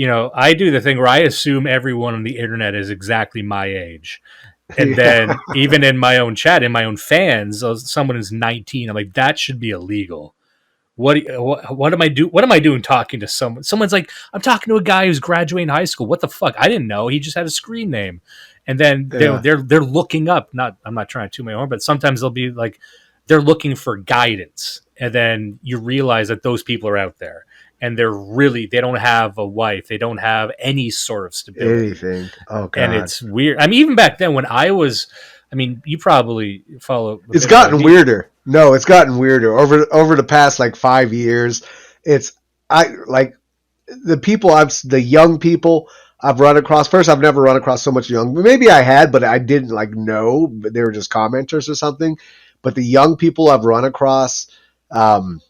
A: I do the thing where I assume everyone on the internet is exactly my age. And
B: Yeah.
A: then even in my own chat, in my own fans, someone is 19, I'm like, that should be illegal. what am I do? What am I doing talking to someone? Someone's like, I'm talking to a guy who's graduating high school. What the fuck? I didn't know. He just had a screen name. And then
B: Yeah.
A: they're looking up. Not I'm not trying to toot my horn, but sometimes they'll be like they're looking for guidance, and then you realize that those people are out there, and they don't have a wife, they don't have any sort of stability,
B: Anything. Oh
A: and
B: God.
A: it's weird. I mean, even back then when I was, I mean, you probably follow a
B: It's
A: bit more
B: gotten
A: deep.
B: weirder. No, it's gotten weirder over the past like 5 years. It's I like the young people I've run across. First, I've never run across so much young. Maybe I had, but I didn't like know. But they were just commenters or something. But the young people I've run across, um,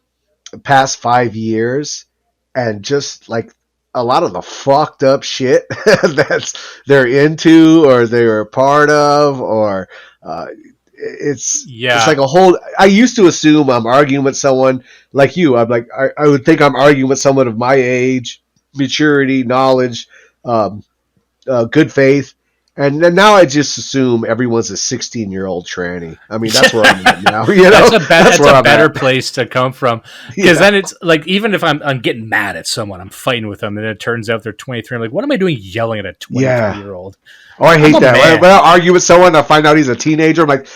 B: past 5 years, and just like a lot of the fucked up shit that's they're into or they're a part of, or uh, it's
A: Yeah,
B: like a whole. I used to assume I'm arguing with someone like you. I'm like I would think I'm arguing with someone of my age, maturity, knowledge, um, good faith. And then now I just assume everyone's a 16-year-old tranny. I mean, that's where I'm at now. That's
A: that's
B: where
A: a
B: I'm
A: better
B: at.
A: place to come from, because
B: Yeah,
A: then it's like, even if I'm getting mad at someone, I'm fighting with them, and it turns out they're 23. I'm like, what am I doing yelling at a 23
B: yeah.
A: year old?
B: Oh, I
A: I'm
B: hate
A: a
B: that. When I
A: man.
B: argue with someone, I find out he's a teenager. I'm like,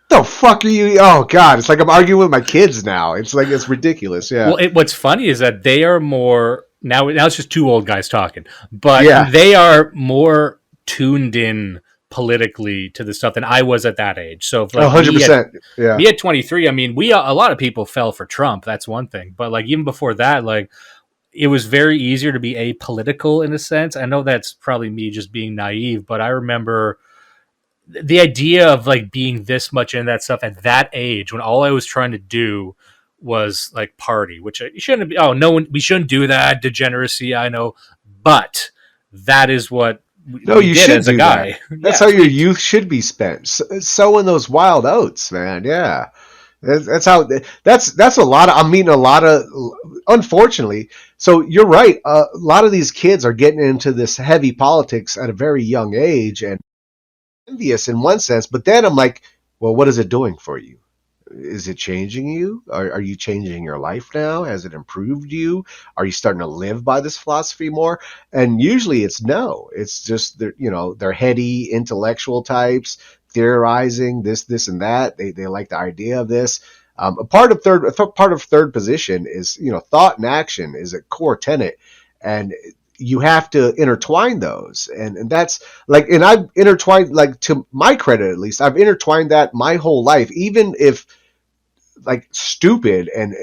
B: the fuck are you? Oh God, it's like I'm arguing with my kids now. It's like it's ridiculous. Yeah,
A: Well, what's funny is that they are more now. Now it's just two old guys talking, but
B: yeah,
A: they are more tuned in politically to the stuff than I was at that age. So, if like
B: 100%. Yeah.
A: me at 23, I mean, we a lot of people fell for Trump. That's one thing, but like even before that, like it was very easier to be apolitical in a sense. I know that's probably me just being naive, but I remember the idea of like being this much in that stuff at that age when all I was trying to do was like party, which you shouldn't be. Oh, no one, we shouldn't do that. Degeneracy, I know, but that is what
B: No,
A: we
B: you
A: did
B: should
A: as a
B: do that.
A: guy.
B: That's how
A: Yes,
B: your
A: we.
B: youth should be spent. Sowing those wild oats, man. Yeah. That's how. That's a lot of. I'm meeting a lot of. Unfortunately, so you're right. A lot of these kids are getting into this heavy politics at a very young age, and envious in one sense. But then I'm like, well, what is it doing for you? Is it changing you? Are you changing your life now? Has it improved you? Are you starting to live by this philosophy more? And usually it's no. It's just they're heady intellectual types theorizing this and that. They like the idea of this. A part of third position is thought and action is a core tenet, and you have to intertwine those, and that's like, and I've intertwined, like, to my credit at least, I've intertwined that my whole life, even if like stupid and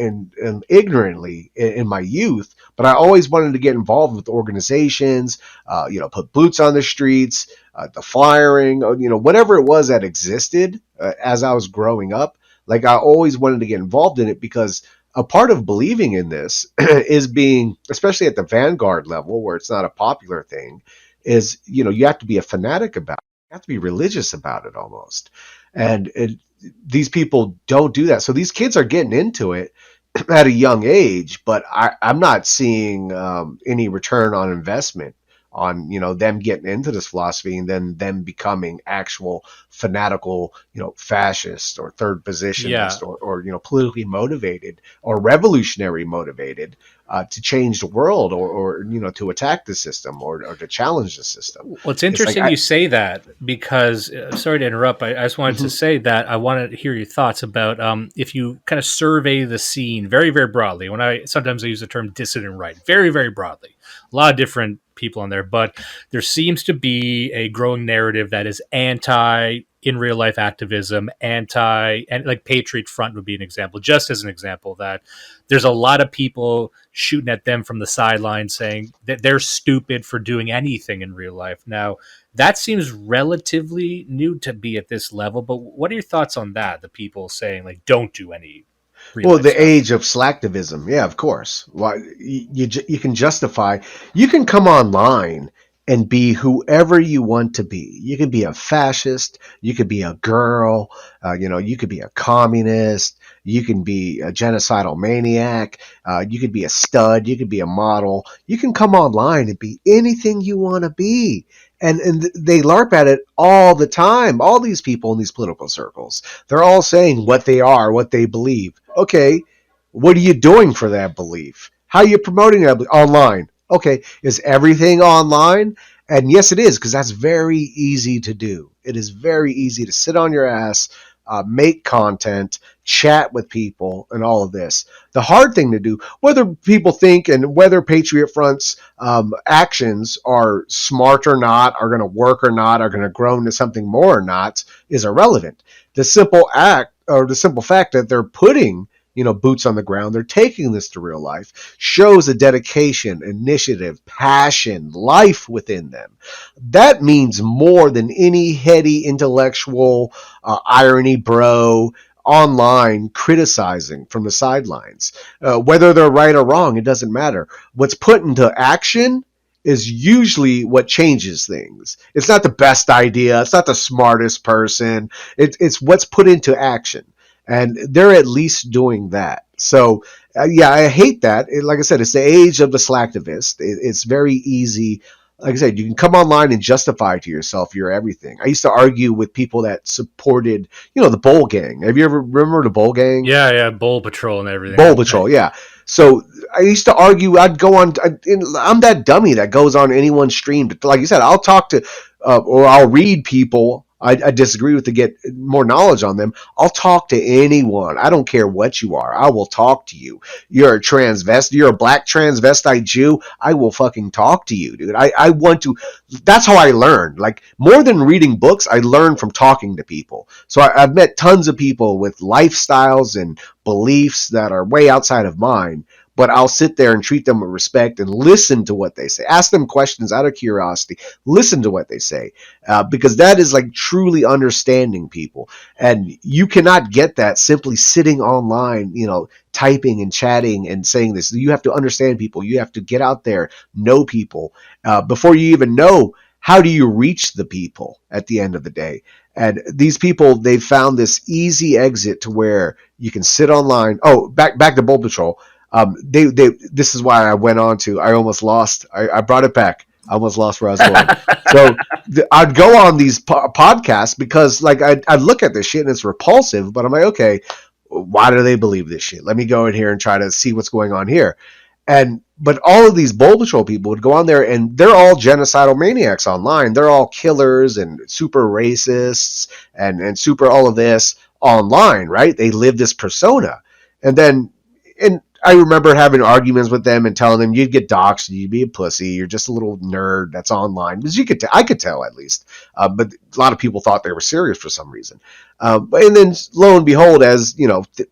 B: ignorantly in my youth, but I always wanted to get involved with organizations, put boots on the streets, the flyering, whatever it was that existed as I was growing up. Like, I always wanted to get involved in it because a part of believing in this is being, especially at the vanguard level where it's not a popular thing, is you have to be a fanatic about it. You have to be religious about it almost. And these people don't do that. So these kids are getting into it at a young age, but I'm not seeing any return on investment on them getting into this philosophy and then them becoming actual fanatical fascist or third
A: Yeah,
B: positionist or politically motivated or revolutionary motivated to change the world or to attack the system or to challenge the system.
A: well, it's
B: It's like
A: interesting you say that because, sorry to interrupt. I just wanted to
B: Mhm.
A: say that I wanted to hear your thoughts about if you kind of survey the scene very, very broadly. When I sometimes I use the term dissident right, very, very broadly. A lot of different people in there, but there seems to be a growing narrative that is anti in real life activism, anti, and like Patriot Front would be an example, just as an example that there's a lot of people shooting at them from the sidelines saying that they're stupid for doing anything in real life. Now, that seems relatively new to be at this level, but what are your thoughts on that? The people saying, like, don't do any real
B: Well,
A: life
B: the
A: stuff.
B: age of slacktivism, yeah, of course. Why you can justify, you can come online and be whoever you want to be. You could be a fascist, you could be a girl, you could be a communist, you can be a genocidal maniac, you could be a stud, you could be a model. You can come online and be anything you want to be. And they LARP at it all the time. All these people in these political circles, they're all saying what they are, what they believe. Okay, What are you doing for that belief? How are you promoting that online? Okay, is everything online? And yes, it is, because that's very easy to do. It is very easy to sit on your ass, make content, chat with people, and all of this. The hard thing to do, whether people think and whether Patriot Front's actions are smart or not, are going to work or not, are going to grow into something more or not, is irrelevant. The simple act or the simple fact that they're putting boots on the ground, they're taking this to real life, shows a dedication, initiative, passion, life within them. That means more than any heady intellectual irony bro online criticizing from the sidelines. Whether they're right or wrong, it doesn't matter. What's put into action is usually what changes things. It's not the best idea. It's not the smartest person. It's what's put into action. And they're at least doing that. So, yeah, I hate that. Like I said, it's the age of the slacktivist. It's very easy. Like I said, you can come online and justify to yourself you're everything. I used to argue with people that supported, the Bowl Gang. Have you ever remember the Bowl Gang?
A: Yeah, yeah, Bowl Patrol and everything.
B: Bowl Patrol, yeah. So I used to argue. I'd go on. I'm that dummy that goes on anyone's stream. Like you said, I'll talk to or I'll read people I disagree with to get more knowledge on them. I'll talk to anyone. I don't care what you are. I will talk to you. You're a transvestite. You're a black transvestite Jew. I will fucking talk to you, dude. I want to. That's how I learn. Like more than reading books, I learn from talking to people. So I've met tons of people with lifestyles and beliefs that are way outside of mine, but I'll sit there and treat them with respect and listen to what they say. Ask them questions out of curiosity. Listen to what they say, because that is like truly understanding people. And you cannot get that simply sitting online, typing and chatting and saying this. You have to understand people. You have to get out there, know people. Before you even know, how do you reach the people at the end of the day? And these people, they've found this easy exit to where you can sit online. Oh, back to Bull Patrol. This is why I went on to. I almost lost. I brought it back. I almost lost where I was going. So I'd go on these podcasts because, like, I'd look at this shit and it's repulsive. But I'm like, okay, why do they believe this shit? Let me go in here and try to see what's going on here. But all of these Bull Patrol people would go on there, and they're all genocidal maniacs online. They're all killers and super racists and super all of this online, right? They live this persona, and I remember having arguments with them and telling them you'd get doxxed, you'd be a pussy, you're just a little nerd that's online. Because I could tell at least, but a lot of people thought they were serious for some reason. And then lo and behold, as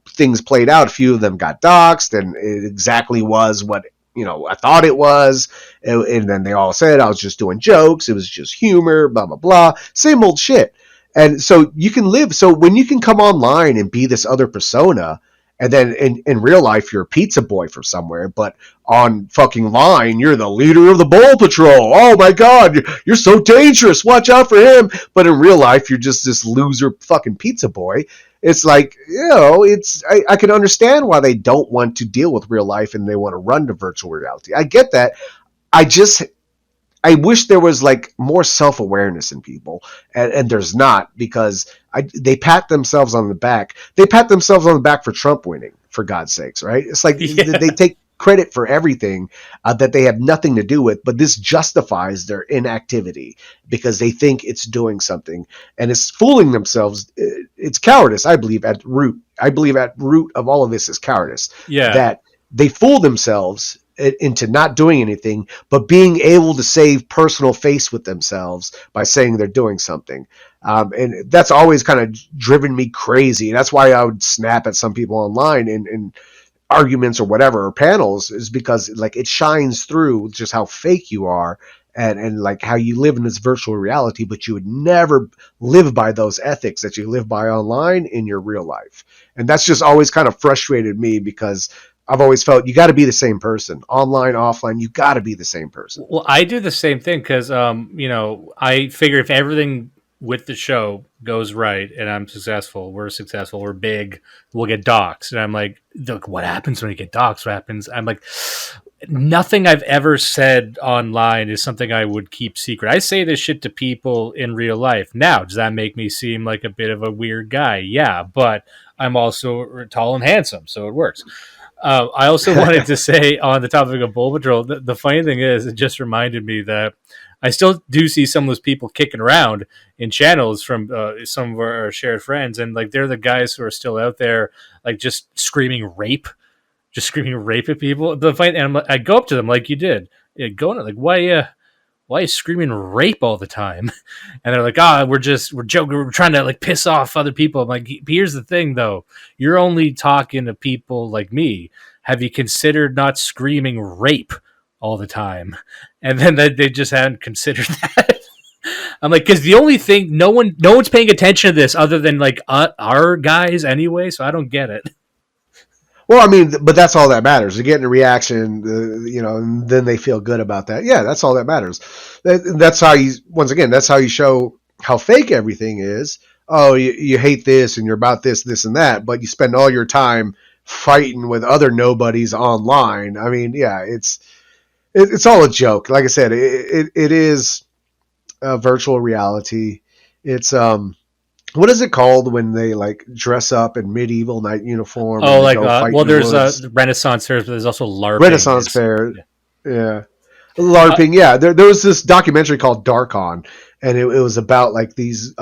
B: things played out, a few of them got doxxed, and it exactly was what I thought it was. And then they all said I was just doing jokes, it was just humor, blah blah blah, same old shit. And so you can live. So when you can come online and be this other persona. And then in real life, you're a pizza boy from somewhere, but on fucking line, you're the leader of the Bowl Patrol. Oh my God, you're so dangerous. Watch out for him. But in real life, you're just this loser fucking pizza boy. It's like, I can understand why they don't want to deal with real life and they want to run to virtual reality. I get that. I wish there was like more self-awareness in people, and there's not, because they pat themselves on the back. They pat themselves on the back for Trump winning, for God's sakes, right? It's like they take credit for everything that they have nothing to do with, but this justifies their inactivity because they think it's doing something, and it's fooling themselves. It's cowardice, I believe, at root. I believe at root of all of this is cowardice.
A: Yeah.
B: That they fool themselves into not doing anything, but being able to save personal face with themselves by saying they're doing something. And that's always kind of driven me crazy. That's why I would snap at some people online in arguments or whatever, or panels, is because like it shines through just how fake you are, and like how you live in this virtual reality, but you would never live by those ethics that you live by online in your real life. And that's just always kind of frustrated me, because I've always felt you got to be the same person, online, offline. You got to be the same person.
A: Well, I do the same thing because, I figure if everything with the show goes right and I'm successful, we're big, we'll get doxxed. And I'm like, look, what happens when you get doxxed? What happens? I'm like, nothing I've ever said online is something I would keep secret. I say this shit to people in real life. Now, does that make me seem like a bit of a weird guy? Yeah, but I'm also tall and handsome, so it works. I also wanted to say on the topic of Bull Patrol, the funny thing is, it just reminded me that I still do see some of those people kicking around in channels from some of our shared friends, and like they're the guys who are still out there, like just screaming rape at people. The fight, and I go up to them like you did, go like why are you screaming rape all the time? And they're like, we're joking, we're trying to like piss off other people. I'm like, here's the thing though, you're only talking to people like me. Have you considered not screaming rape all the time? And then they just hadn't considered that. I'm like, because the only thing, no one's paying attention to this other than like our guys anyway. So I don't get it.
B: Well, I mean, but that's all that matters. They're getting a reaction, and then they feel good about that. Yeah, that's all that matters. That's how once again, that's how you show how fake everything is. Oh, you hate this and you're about this, this, and that, but you spend all your time fighting with other nobodies online. I mean, yeah, it's all a joke. Like I said, it is a virtual reality. It's what is it called when they like dress up in medieval knight uniform and
A: Oh,
B: they
A: like
B: go fight
A: well,
B: in the
A: there's
B: woods?
A: Renaissance fairs, but there's also LARPing.
B: Renaissance fair,
A: Yeah.
B: yeah.
A: Uh,
B: LARPing, yeah. There was this documentary called Dark On, and it was about like these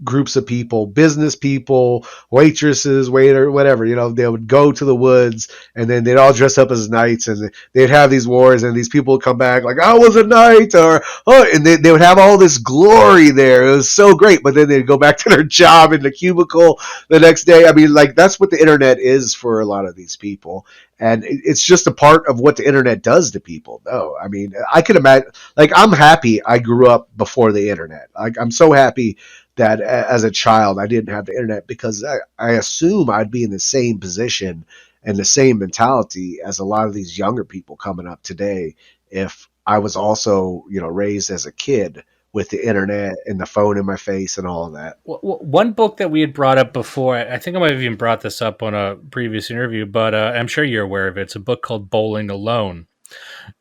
B: groups of people, business people, waitresses, waiter, whatever. They would go to the woods, and then they'd all dress up as knights, and they'd have these wars, and these people would come back like, "I was a knight," and they would have all this glory there. It was so great, but then they'd go back to their job in the cubicle the next day. I mean, like that's what the internet is for a lot of these people. And it's just a part of what the internet does to people. No, I mean, I can imagine. Like, I'm happy I grew up before the internet. Like, I'm so happy that as a child I didn't have the internet because I assume I'd be in the same position and the same mentality as a lot of these younger people coming up today if I was also, raised as a kid with the internet and the phone in my face and all of that.
A: One book that we had brought up before, I think I might have even brought this up on a previous interview, but I'm sure you're aware of it. It's a book called Bowling Alone.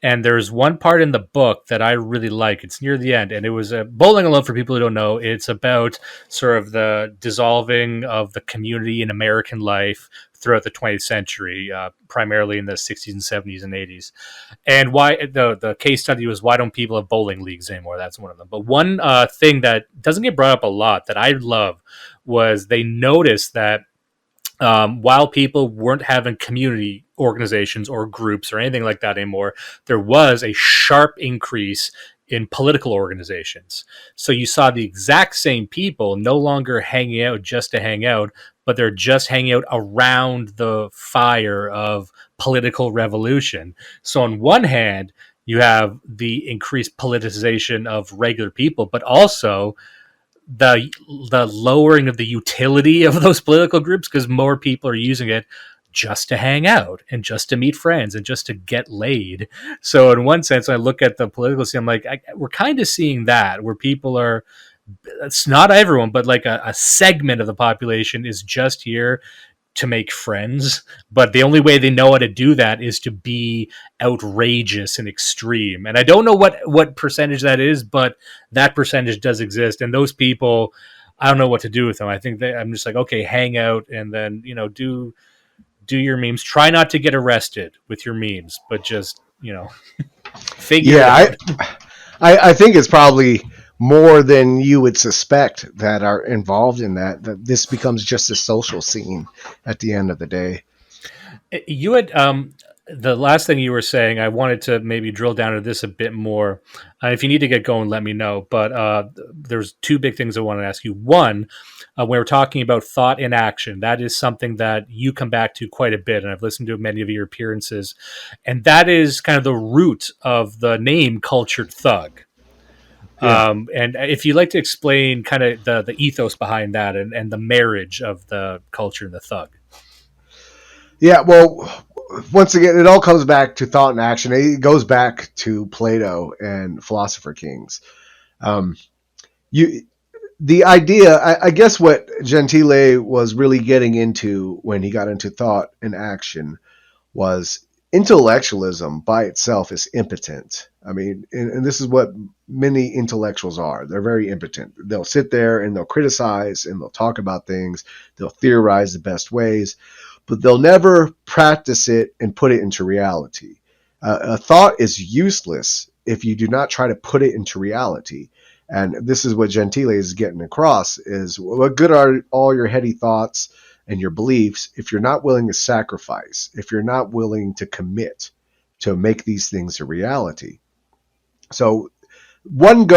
A: And there's one part in the book that I really like. It's near the end, and it was Bowling Alone. For people who don't know, it's about sort of the dissolving of the community in American life throughout the 20th century, primarily in the 60s and 70s and 80s. And why the case study was why don't people have bowling leagues anymore? That's one of them. But one thing that doesn't get brought up a lot that I love was they noticed that while people weren't having community organizations or groups or anything like that anymore, there was a sharp increase in political organizations. So you saw the exact same people no longer hanging out just to hang out, but they're just hanging out around the fire of political revolution. So on one hand, you have the increased politicization of regular people, but also the lowering of the utility of those political groups because more people are using it just to hang out and just to meet friends and just to get laid. So in one sense, I look at the political scene, I'm like, we're kind of seeing that where people are, it's not everyone, but like a segment of the population is just here to make friends, but the only way they know how to do that is to be outrageous and extreme. And I don't know what percentage that is, but that percentage does exist. And those people, I don't know what to do with them. I think I'm just like, okay, hang out and then do your memes. Try not to get arrested with your memes, but just figure it
B: Yeah,
A: out.
B: I think it's probably more than you would suspect that are involved in that this becomes just a social scene at the end of the day.
A: You had the last thing you were saying. I wanted to maybe drill down to this a bit more. If you need to get going, let me know. But there's two big things I want to ask you. One, when we're talking about thought in action, that is something that you come back to quite a bit, and I've listened to many of your appearances, and that is kind of the root of the name Cultured Thug.
B: Yeah.
A: And if you'd like to explain kind of the ethos behind that and the marriage of the culture and the thug.
B: Yeah, well, once again, it all comes back to thought and action. It goes back to Plato and philosopher kings. Um, you, the idea, I guess, what Gentile was really getting into when he got into thought and action was intellectualism by itself is impotent. I mean, and this is what many intellectuals are. They're very impotent. They'll sit there and they'll criticize and they'll talk about things. They'll theorize the best ways. but they'll never practice it and put it into reality. A thought is useless if you do not try to put it into reality. And this is what Gentile is getting across: is what good are all your heady thoughts and your beliefs if you're not willing to sacrifice, if you're not willing to commit to make these things a reality. So one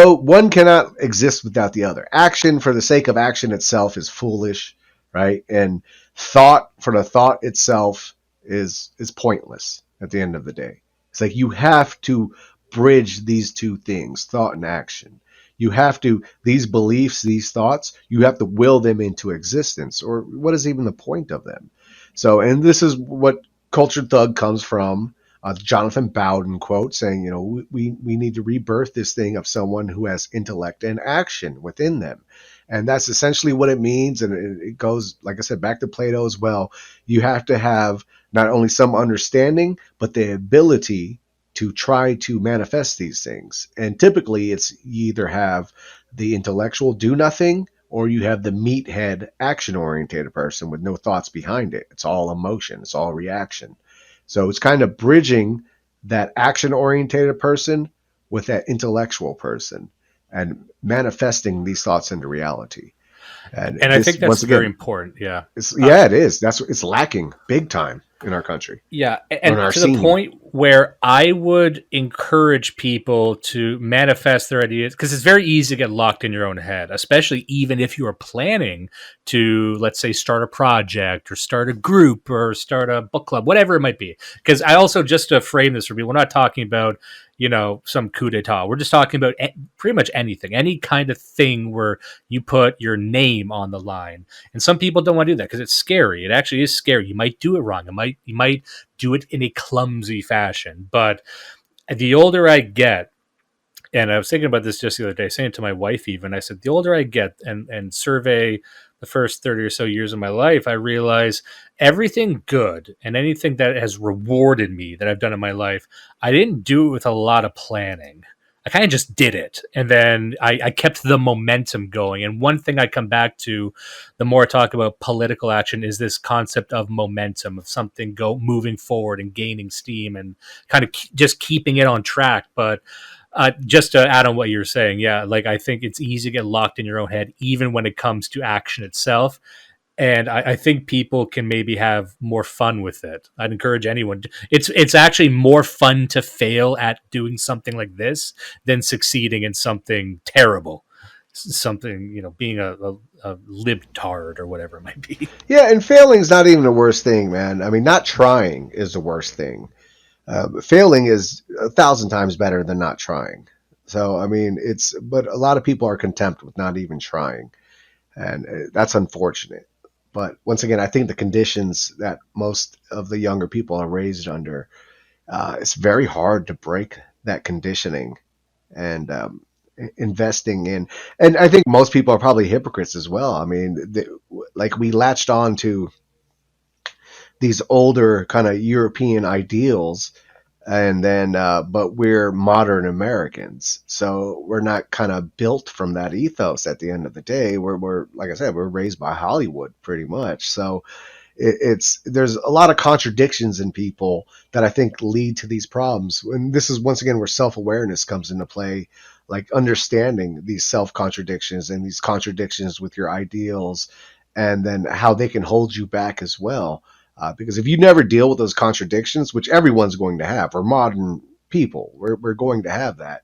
B: cannot exist without the other. Action for the sake of action itself is foolish, right? And thought for the thought itself is pointless at the end of the day. It's like you have to bridge these two things, thought and action. You have to, these beliefs, these thoughts, you have to will them into existence, or what is even the point of them? So, and this is what Cultured Thug comes from. Jonathan Bowden quote saying, we need to rebirth this thing of someone who has intellect and action within them. And that's essentially what it means. And it goes, like I said, back to Plato as well. You have to have not only some understanding, but the ability to try to manifest these things. And typically it's you either have the intellectual do nothing, or you have the meathead action oriented person with no thoughts behind it. It's all emotion. It's all reaction. So it's kind of bridging that action oriented person with that intellectual person and manifesting these thoughts into reality. And
A: And I
B: this,
A: think that's
B: once
A: very
B: again,
A: important. Yeah.
B: it is. It's lacking big time in our country
A: Yeah,
B: or in
A: and
B: our
A: to the
B: scene.
A: point where I would encourage people to manifest their ideas, because it's very easy to get locked in your own head, especially even if you are planning to, let's say, start a project or start a group or start a book club, whatever it might be. Because I also, just to frame this for people, we're not talking about, some coup d'etat. We're just talking about pretty much anything, any kind of thing where you put your name on the line. And some people don't want to do that because it's scary. It actually is scary. You might do it wrong. You might do it in a clumsy fashion. But the older I get, and I was thinking about this just the other day, saying it to my wife even, I said, the older I get and survey the first 30 or so years of my life, I realize everything good and anything that has rewarded me that I've done in my life, I didn't do it with a lot of planning. I kind of just did it. And then I kept the momentum going. And one thing I come back to, the more I talk about political action, is this concept of momentum, of something moving forward and gaining steam and kind of just keeping it on track. But just to add on what you're saying, yeah, like I think it's easy to get locked in your own head, even when it comes to action itself. And I think people can maybe have more fun with it. I'd encourage anyone. It's actually more fun to fail at doing something like this than succeeding in something terrible, something being a libtard or whatever it might be.
B: Yeah, and failing's not even the worst thing, man. I mean, not trying is the worst thing. Failing is 1,000 times better than not trying. So, I mean, but a lot of people are content with not even trying. And that's unfortunate. But once again, I think the conditions that most of the younger people are raised under, it's very hard to break that conditioning and investing in. And I think most people are probably hypocrites as well. I mean, like we latched on to these older kind of European ideals, and then but we're modern Americans, so we're not kind of built from that ethos. At the end of the day, we're like I said, we're raised by Hollywood pretty much. So it's there's a lot of contradictions in people that I think lead to these problems. And this is once again where self-awareness comes into play, like understanding these self-contradictions and these contradictions with your ideals, and then how they can hold you back as well. Because if you never deal with those contradictions, which everyone's going to have, we're modern people, we're going to have that.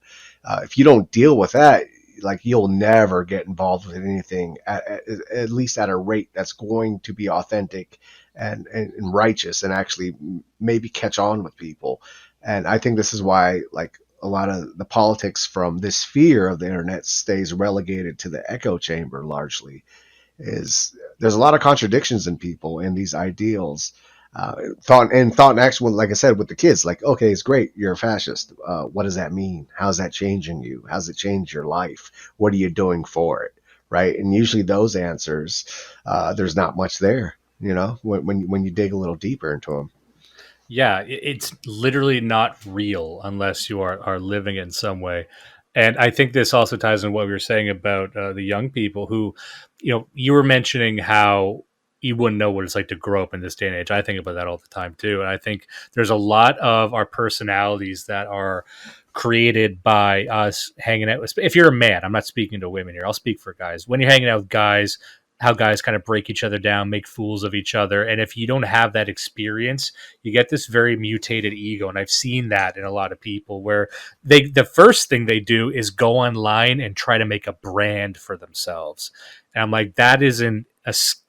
B: If you don't deal with that, like you'll never get involved with anything at least at a rate that's going to be authentic and righteous and actually maybe catch on with people. And I think this is why like a lot of the politics from this sphere of the internet stays relegated to the echo chamber largely. Is there's a lot of contradictions in people and these ideals. Thought and action, like I said, with the kids, like, okay, it's great, you're a fascist. What does that mean? How's that changing you? How's it change your life? What are you doing for it? Right? And usually those answers, there's not much there, when you dig a little deeper into them.
A: Yeah, it's literally not real unless you are living it in some way. And I think this also ties in what we were saying about the young people who, you were mentioning how, you wouldn't know what it's like to grow up in this day and age. I think about that all the time too. And I think there's a lot of our personalities that are created by us hanging out with, if you're a man, I'm not speaking to women here, I'll speak for guys. When you're hanging out with guys, how guys kind of break each other down, make fools of each other. And if you don't have that experience, you get this very mutated ego. And I've seen that in a lot of people where the first thing they do is go online and try to make a brand for themselves. And I'm like, that is an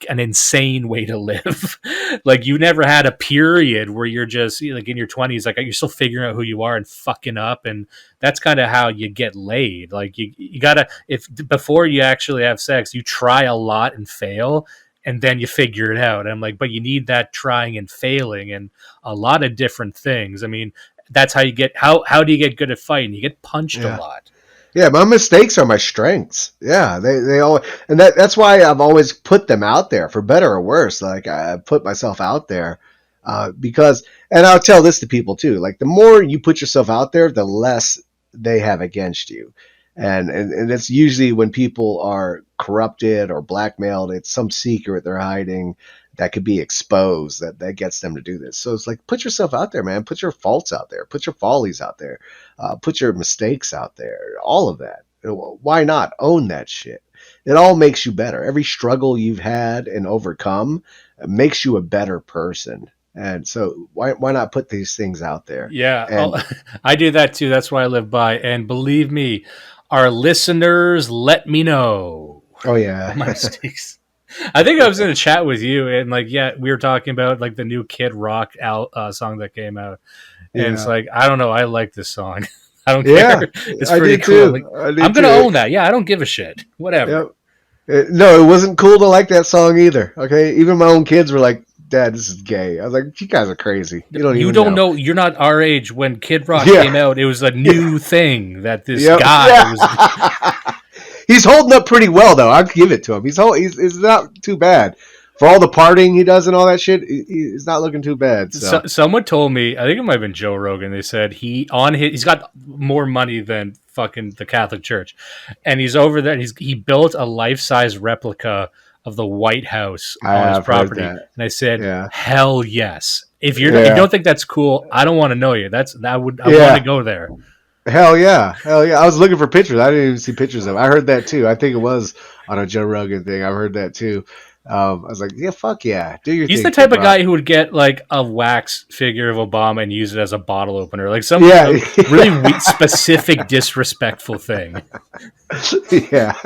A: insane way to live. Like, you never had a period where you're just like in your 20s, like you're still figuring out who you are and fucking up. And that's kind of how you get laid. Like you gotta, if before you actually have sex, you try a lot and fail, and then you figure it out. And I'm like, but you need that trying and failing and a lot of different things. I mean, that's how you get, how do you get good at fighting? You get punched a lot.
B: Yeah, my mistakes are my strengths. Yeah, they all, and that's why I've always put them out there, for better or worse. Like, I put myself out there because, and I'll tell this to people too. Like, the more you put yourself out there, the less they have against you, and it's usually when people are corrupted or blackmailed. It's some secret they're hiding that could be exposed that gets them to do this. So it's like, put yourself out there, man. Put your faults out there. Put your follies out there. Put your mistakes out there. All of that. Why not own that shit? It all makes you better. Every struggle you've had and overcome makes you a better person. And so why not put these things out there?
A: Yeah,
B: And
A: I do that too. That's why I live by. And believe me, our listeners let me know
B: oh yeah,
A: my mistakes. I think I was in a chat with you, and like, yeah, we were talking about like the new Kid Rock song that came out, and it's like, I don't know, I like this song. I don't care. It's pretty cool. Like, I'm gonna own that. Yeah, I don't give a shit. Whatever.
B: Yep. No, it wasn't cool to like that song either. Okay, even my own kids were like, "Dad, this is gay." I was like, "You guys are crazy. You don't
A: know. You're not our age. When Kid Rock came out, it was a new thing that this guy was."
B: He's holding up pretty well, though. I'll give it to him. He's not too bad. For all the partying he does and all that shit, he's not looking too bad. So.
A: Someone told me, I think it might have been Joe Rogan, they said he's got more money than fucking the Catholic Church. And he's over there, and he built a life-size replica of the White House on his property. And I said, hell yes. If you don't think that's cool, I don't want to know you. I want to go there.
B: Hell yeah. I was looking for pictures. I didn't even see pictures of it. I heard that too. I think it was on a Joe Rogan thing. I heard that too. I was like, yeah, fuck yeah. Do your thing.
A: He's the type of guy who would get like a wax figure of Obama and use it as a bottle opener. Like some really specific, disrespectful thing.
B: Yeah.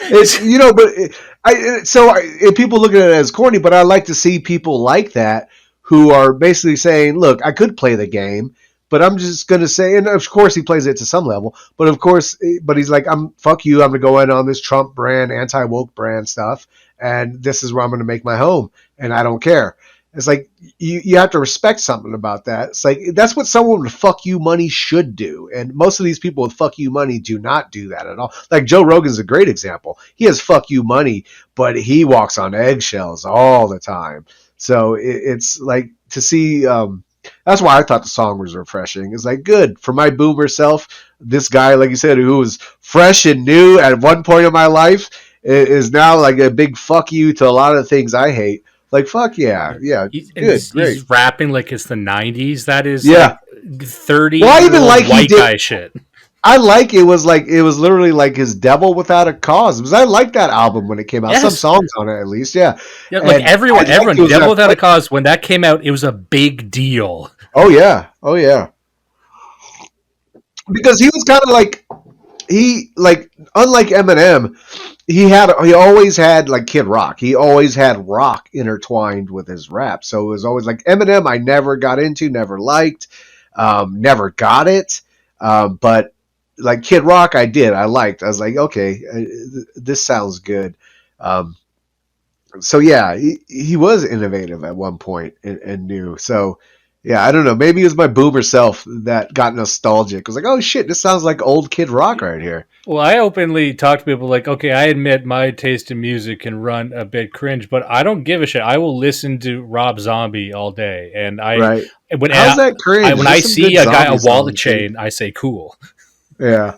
B: It's, but people look at it as corny, but I like to see people like that who are basically saying, look, I could play the game, but I'm just going to say, and of course he plays it to some level, but he's like, fuck you. I'm going to go in on this Trump brand, anti-woke brand stuff. And this is where I'm going to make my home. And I don't care. It's like, you have to respect something about that. It's like, that's what someone with fuck you money should do. And most of these people with fuck you money do not do that at all. Like Joe Rogan's a great example. He has fuck you money, but he walks on eggshells all the time. So it's like to see, that's why I thought the song was refreshing. It's like, good for my boomer self. This guy, like you said, who was fresh and new at one point in my life, is now like a big fuck you to a lot of things I hate. Like, fuck yeah.
A: He's rapping like it's the 90s. That is 30
B: well, I even like
A: white guy shit.
B: I like it was literally like his Devil Without a Cause. Because I liked that album when it came out. Yes. Some songs on it at least, yeah.
A: Like everyone, Devil Without a Cause, when that came out, it was a big deal.
B: Oh yeah. Because he was kind of like, unlike Eminem, he always had like Kid Rock. He always had rock intertwined with his rap. So it was always like Eminem I never got into, never liked, never got it. But like Kid Rock I did. I liked. I was like, okay, this sounds good. So yeah, he was innovative at one point and new. So yeah, I don't know. Maybe it was my boomer self that got nostalgic. It was like, oh shit, this sounds like old Kid Rock right here.
A: Well, I openly talk to people like, okay, I admit my taste in music can run a bit cringe, but I don't give a shit. I will listen to Rob Zombie all day. And
B: how's that cringe?
A: When I see a guy, a wallet chain, I say cool.
B: Yeah.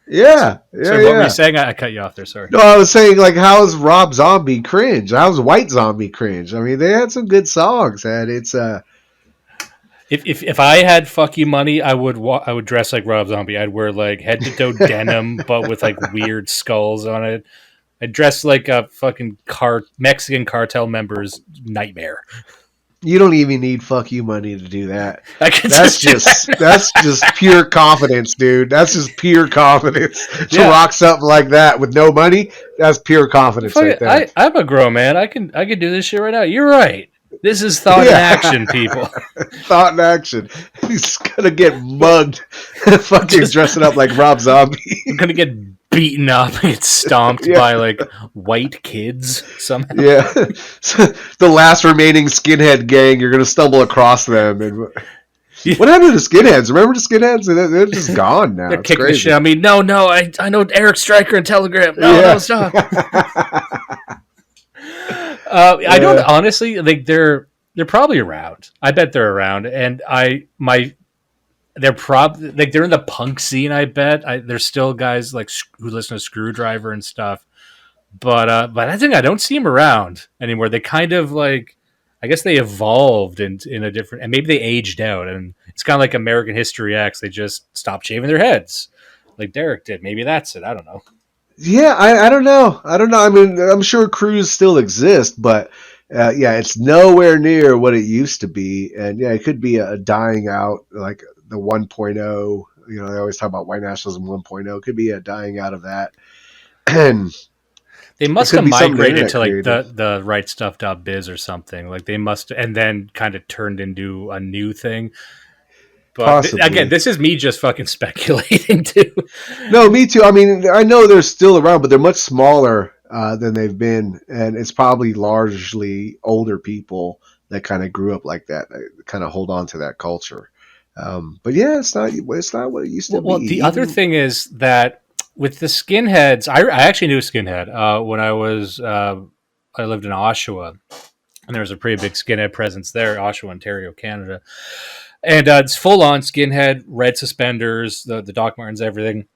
B: Yeah, yeah,
A: So what were you
B: yeah.
A: saying? I cut you off there. Sorry.
B: No, I was saying like, how's Rob Zombie cringe? How's White Zombie cringe? I mean, they had some good songs, and it's
A: If I had fuck you money, I would dress like Rob Zombie. I'd wear like head to toe denim, but with like weird skulls on it. I'd dress like a fucking Mexican cartel member's nightmare.
B: you don't even need fuck you money to do that.
A: I could
B: That's
A: just do
B: just
A: that.
B: that's just pure confidence, dude. That's just pure confidence to
A: Yeah,
B: rock something like that with no money. That's pure confidence
A: fuck
B: right
A: it.
B: there.
A: I'm a grown man. I can do this shit right now. You're right. This is thought in
B: Yeah,
A: action, people.
B: thought in action. He's gonna get mugged, fucking
A: Just
B: dressing up like Rob Zombie.
A: I'm gonna get beaten up and get stomped
B: Yeah,
A: by like white kids somehow.
B: yeah. The last remaining skinhead gang, you're gonna stumble across them. And what happened to the skinheads? Remember the skinheads? They're just gone now.
A: They're
B: It's
A: kicking the shit
B: crazy.
A: out of me. No, I know Eric Stryker and Telegram. No,
B: Yeah.
A: stop. I don't
B: Yeah.
A: honestly like they're probably around. I bet they're around, and they're probably like they're in the punk scene. I bet there's still guys like who listen to Screwdriver and stuff. But I think I don't see them around anymore. They kind of like I guess they evolved in a different and maybe they aged out, and it's kind of like American History X. They just stopped shaving their heads like Derek did. Maybe that's it. I don't know.
B: Yeah, I don't know. I don't know. I mean, I'm sure crews still exist, but yeah, it's nowhere near what it used to be. And yeah, it could be a dying out, like the 1.0. You know, they always talk about white nationalism 1.0. It could be a dying out of that. And
A: They
B: it
A: must
B: could
A: have
B: be something the
A: migrated
B: internet
A: to like
B: created.
A: the right stuff.biz or something. Like they must and then kind of turned into a new thing. But again,
B: Possibly.
A: this is me just fucking speculating too.
B: No, me too. I mean, I know they're still around, but they're much smaller than they've been. And it's probably largely older people that kind of grew up like that, kind of hold on to that culture. But yeah, it's not what it used to be.
A: Well, the other
B: Even
A: thing is that with the skinheads, I actually knew a skinhead when I lived in Oshawa, and there was a pretty big skinhead presence there, Oshawa, Ontario, Canada, and it's full on skinhead, red suspenders, the Doc Martens, everything.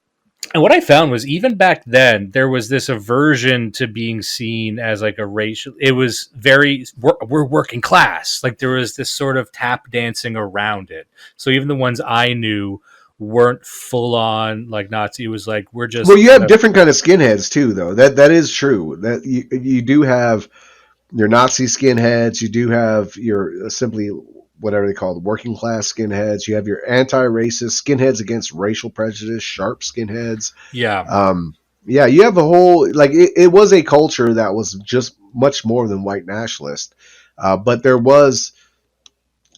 A: And what I found was even back then there was this aversion to being seen as like a racial. It was very we're working class. Like there was this sort of tap dancing around it. So even the ones I knew weren't full on like Nazi. It was like we're
B: well,
A: just
B: you
A: kind
B: have
A: of
B: different kind of skinheads too, though. That is true. That you do have your Nazi skinheads. You do have your simply whatever they call the working class skinheads. You have your anti-racist skinheads against racial prejudice, sharp skinheads.
A: yeah.
B: Um, yeah, you have a whole like it was a culture that was just much more than white nationalist, but there was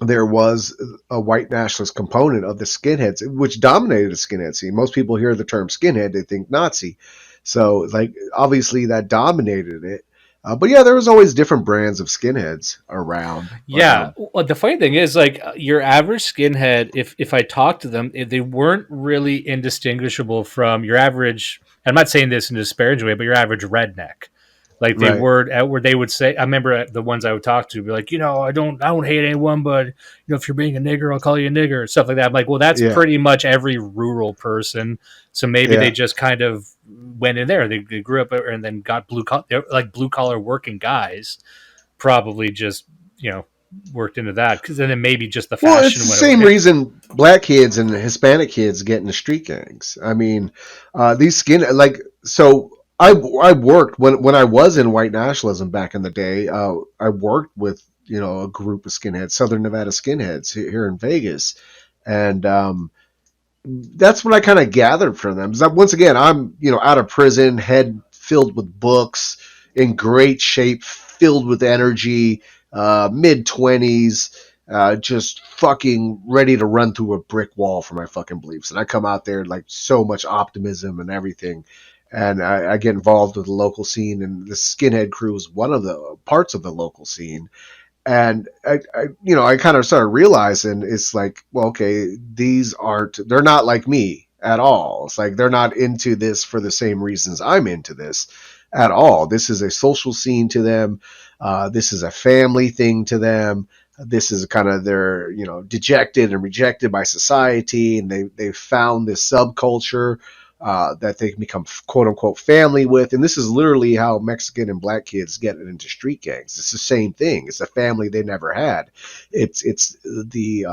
B: a white nationalist component of the skinheads, which dominated the skinhead scene. Most people hear the term skinhead, they think Nazi. So, like, obviously that dominated it. But yeah, there was always different brands of skinheads around. But
A: Yeah. Well, the funny thing is, like your average skinhead, if I talked to them, they weren't really indistinguishable from your average. I'm not saying this in a disparaging way, but your average redneck. Like they
B: right,
A: were, where they would say, I remember the ones I would talk to be like, I don't hate anyone, but if you're being a nigger, I'll call you a nigger, stuff like that. I'm like, well, that's
B: yeah,
A: pretty much every rural person. So maybe they
B: yeah.
A: just kind of went in there. They grew up and then got blue collar working guys probably just you know worked into that because then maybe just the
B: Well, it's
A: fashion
B: the
A: went
B: same
A: away.
B: reason black kids and Hispanic kids get into street gangs. I mean, these skin like so. I worked when I was in white nationalism back in the day. I worked with a group of skinheads, Southern Nevada skinheads here in Vegas, and that's what I kind of gathered from them. Once again, I'm out of prison, head filled with books, in great shape, filled with energy, mid 20s, just fucking ready to run through a brick wall for my fucking beliefs. And I come out there like so much optimism and everything. And I get involved with the local scene, and the skinhead crew is one of the parts of the local scene. And I kind of started realizing it's like, well, okay, they're not like me at all. It's like they're not into this for the same reasons I'm into this at all. This is a social scene to them. This is a family thing to them. This is kind of their, dejected and rejected by society, and they found this subculture that they can become quote unquote family with. And this is literally how Mexican and black kids get into street gangs. It's the same thing. It's a family they never had. It's the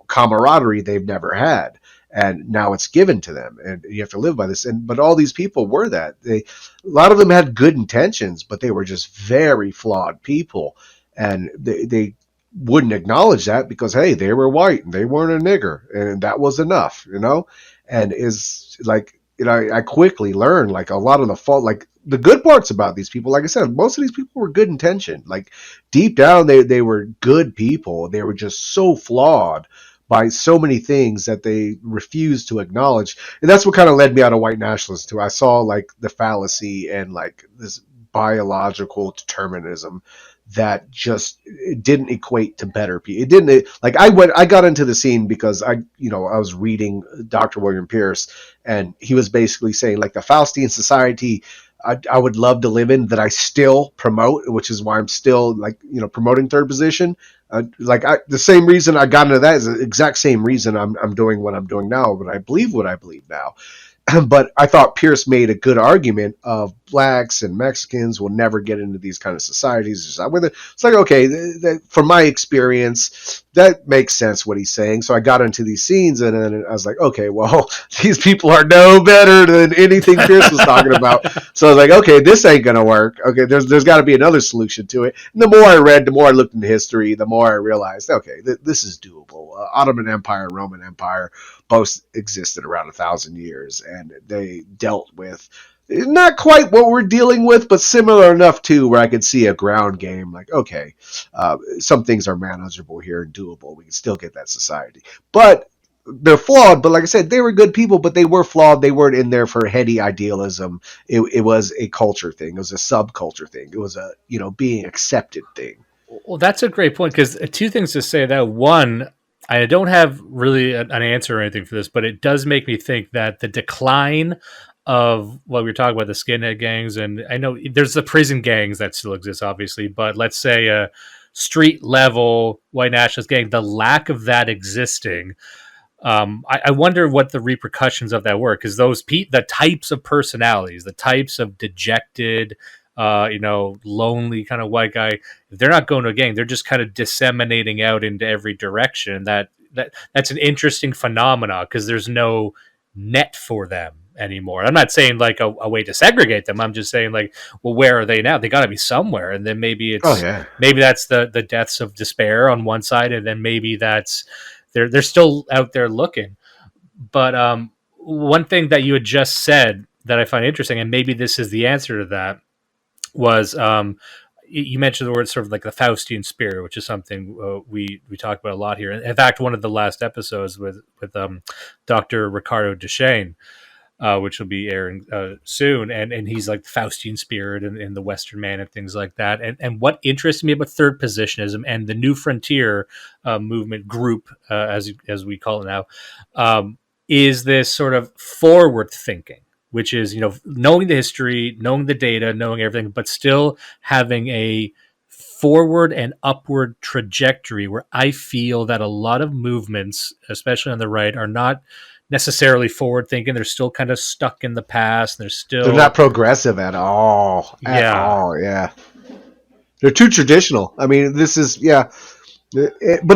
B: camaraderie they've never had, and now it's given to them, and you have to live by this. And but all these people were that a lot of them had good intentions, but they were just very flawed people, and they wouldn't acknowledge that because hey, they were white and they weren't a nigger, and that was enough, and is like I quickly learned like a lot of the fault, like the good parts about these people. Like I said, most of these people were good intentioned. Like deep down, they were good people. They were just so flawed by so many things that they refused to acknowledge. And that's what kind of led me out of white nationalism too. I saw like the fallacy and like this biological determinism that just it didn't equate to better people. It didn't like I got into the scene because I was reading Dr. William Pierce, and he was basically saying like the Faustian society I would love to live in, that I still promote, which is why I'm still like promoting third position. The same reason I got into that is the exact same reason I'm doing what I'm doing now, but I believe what I believe now. But I thought Pierce made a good argument of blacks and Mexicans will never get into these kind of societies. It's like, okay, from my experience, that makes sense what he's saying. So I got into these scenes, and then I was like, okay, well, these people are no better than anything Pierce was talking about. So I was like, okay, this ain't going to work. Okay, there's got to be another solution to it. And the more I read, the more I looked into history, the more I realized, okay, this is doable. Ottoman Empire, Roman Empire, both existed around 1,000 years, and they dealt with not quite what we're dealing with, but similar enough to where I could see a ground game. Like, okay, some things are manageable here and doable. We can still get that society, but they're flawed. But like I said, they were good people, but they were flawed. They weren't in there for heady idealism. It was a culture thing. It was a subculture thing. It was a being accepted thing.
A: Well, that's a great point, because two things to say that. One, I don't have really an answer or anything for this, but it does make me think that the decline of what we were talking about, the skinhead gangs, and I know there's the prison gangs that still exist, obviously, but let's say a street level white nationalist gang, the lack of that existing, I wonder what the repercussions of that were, because the types of personalities, the types of dejected, lonely kind of white guy, they're not going to a gang. They're just kind of disseminating out into every direction. That's an interesting phenomena, because there's no net for them anymore. I'm not saying like a way to segregate them. I'm just saying like, well, where are they now? They got to be somewhere. And then maybe that's the deaths of despair on one side, and then maybe that's they're still out there looking. But one thing that you had just said that I find interesting, and maybe this is the answer to that, was you mentioned the word sort of like the Faustian spirit, which is something we talk about a lot here. In fact, one of the last episodes with Dr. Ricardo Duchesne, which will be airing soon, and he's like the Faustian spirit and the Western man and things like that. And what interests me about third positionism and the New Frontier movement group, as we call it now, is this sort of forward thinking, which is knowing the history, knowing the data, knowing everything, but still having a forward and upward trajectory, where I feel that a lot of movements, especially on the right, are not necessarily forward thinking. They're still kind of stuck in the past.
B: They're not progressive at all. Yeah. They're too traditional. I mean, this is but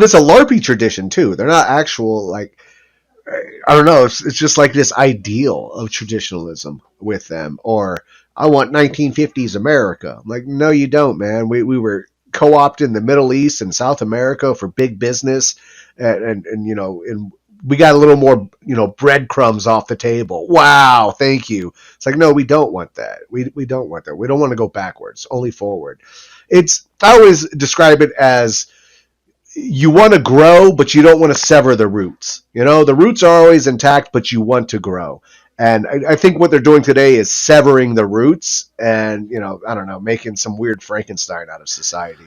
B: it's a LARPy tradition too. They're not actual, like, I don't know. It's just like this ideal of traditionalism with them. Or I want 1950s America. I'm like, no, you don't, man. We were co-opted in the Middle East and South America for big business, and we got a little more, breadcrumbs off the table. Wow, thank you. It's like, no, we don't want that. We don't want that. We don't want to go backwards, only forward. I always describe it as, you want to grow, but you don't want to sever the roots. The roots are always intact, but you want to grow. And I think what they're doing today is severing the roots and, I don't know, making some weird Frankenstein out of society.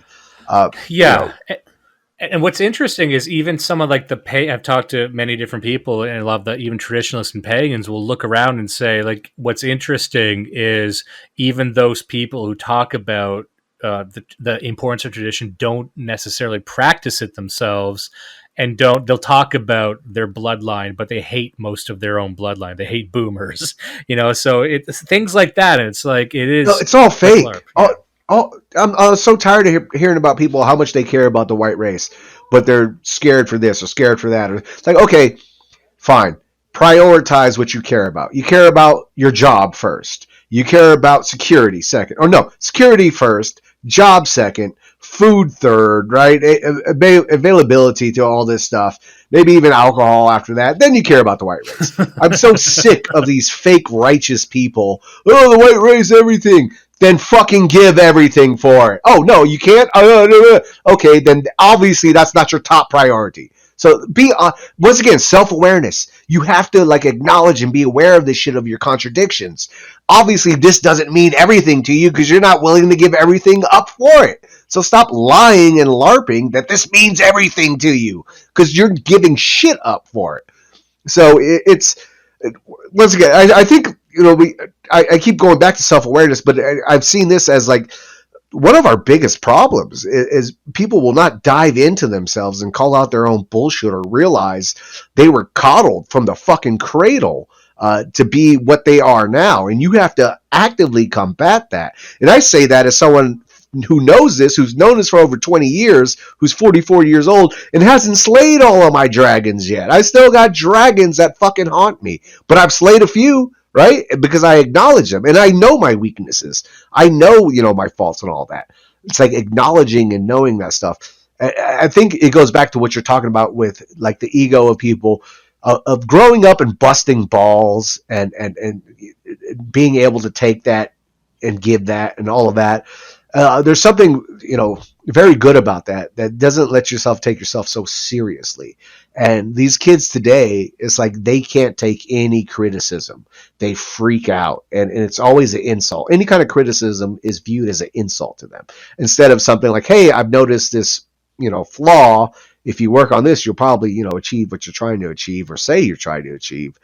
A: And what's interesting is even some of like I've talked to many different people, and a lot of the even traditionalists and pagans will look around and say, like, what's interesting is even those people who talk about the importance of tradition don't necessarily practice it themselves. and they'll talk about their bloodline, but they hate most of their own bloodline. They hate boomers, so it's things like that. And it's like, it
B: No,
A: is
B: it's all
A: like
B: fake.
A: LARP. Yeah.
B: I'm so tired of hearing about people how much they care about the white race, but they're scared for this or scared for that. It's like, okay, fine. Prioritize what you care about. You care about your job first. You care about security second. Or no, security first, job second, food third, right? Availability to all this stuff. Maybe even alcohol after that. Then you care about the white race. I'm so sick of these fake righteous people. Oh, the white race, everything. Then fucking give everything for it. Oh, no, you can't? Okay, then obviously that's not your top priority. So once again, self-awareness. You have to acknowledge and be aware of this shit, of your contradictions. Obviously, this doesn't mean everything to you because you're not willing to give everything up for it. So stop lying and LARPing that this means everything to you because you're giving shit up for it. So once again, I think I keep going back to self-awareness, but I've seen this as one of our biggest problems is people will not dive into themselves and call out their own bullshit or realize they were coddled from the fucking cradle to be what they are now. And you have to actively combat that. And I say that as someone who knows this, who's known this for over 20 years, who's 44 years old, and hasn't slayed all of my dragons yet. I still got dragons that fucking haunt me. But I've slayed a few, right? Because I acknowledge them. And I know my weaknesses. I know, my faults and all that. It's like acknowledging and knowing that stuff. I think it goes back to what you're talking about with the ego of people, of growing up and busting balls and being able to take that and give that and all of that. There's something, very good about that doesn't let yourself take yourself so seriously. And these kids today, it's like they can't take any criticism. They freak out. And it's always an insult. Any kind of criticism is viewed as an insult to them. Instead of something like, hey, I've noticed this, flaw. If you work on this, you'll probably, achieve what you're trying to achieve or say you're trying to achieve.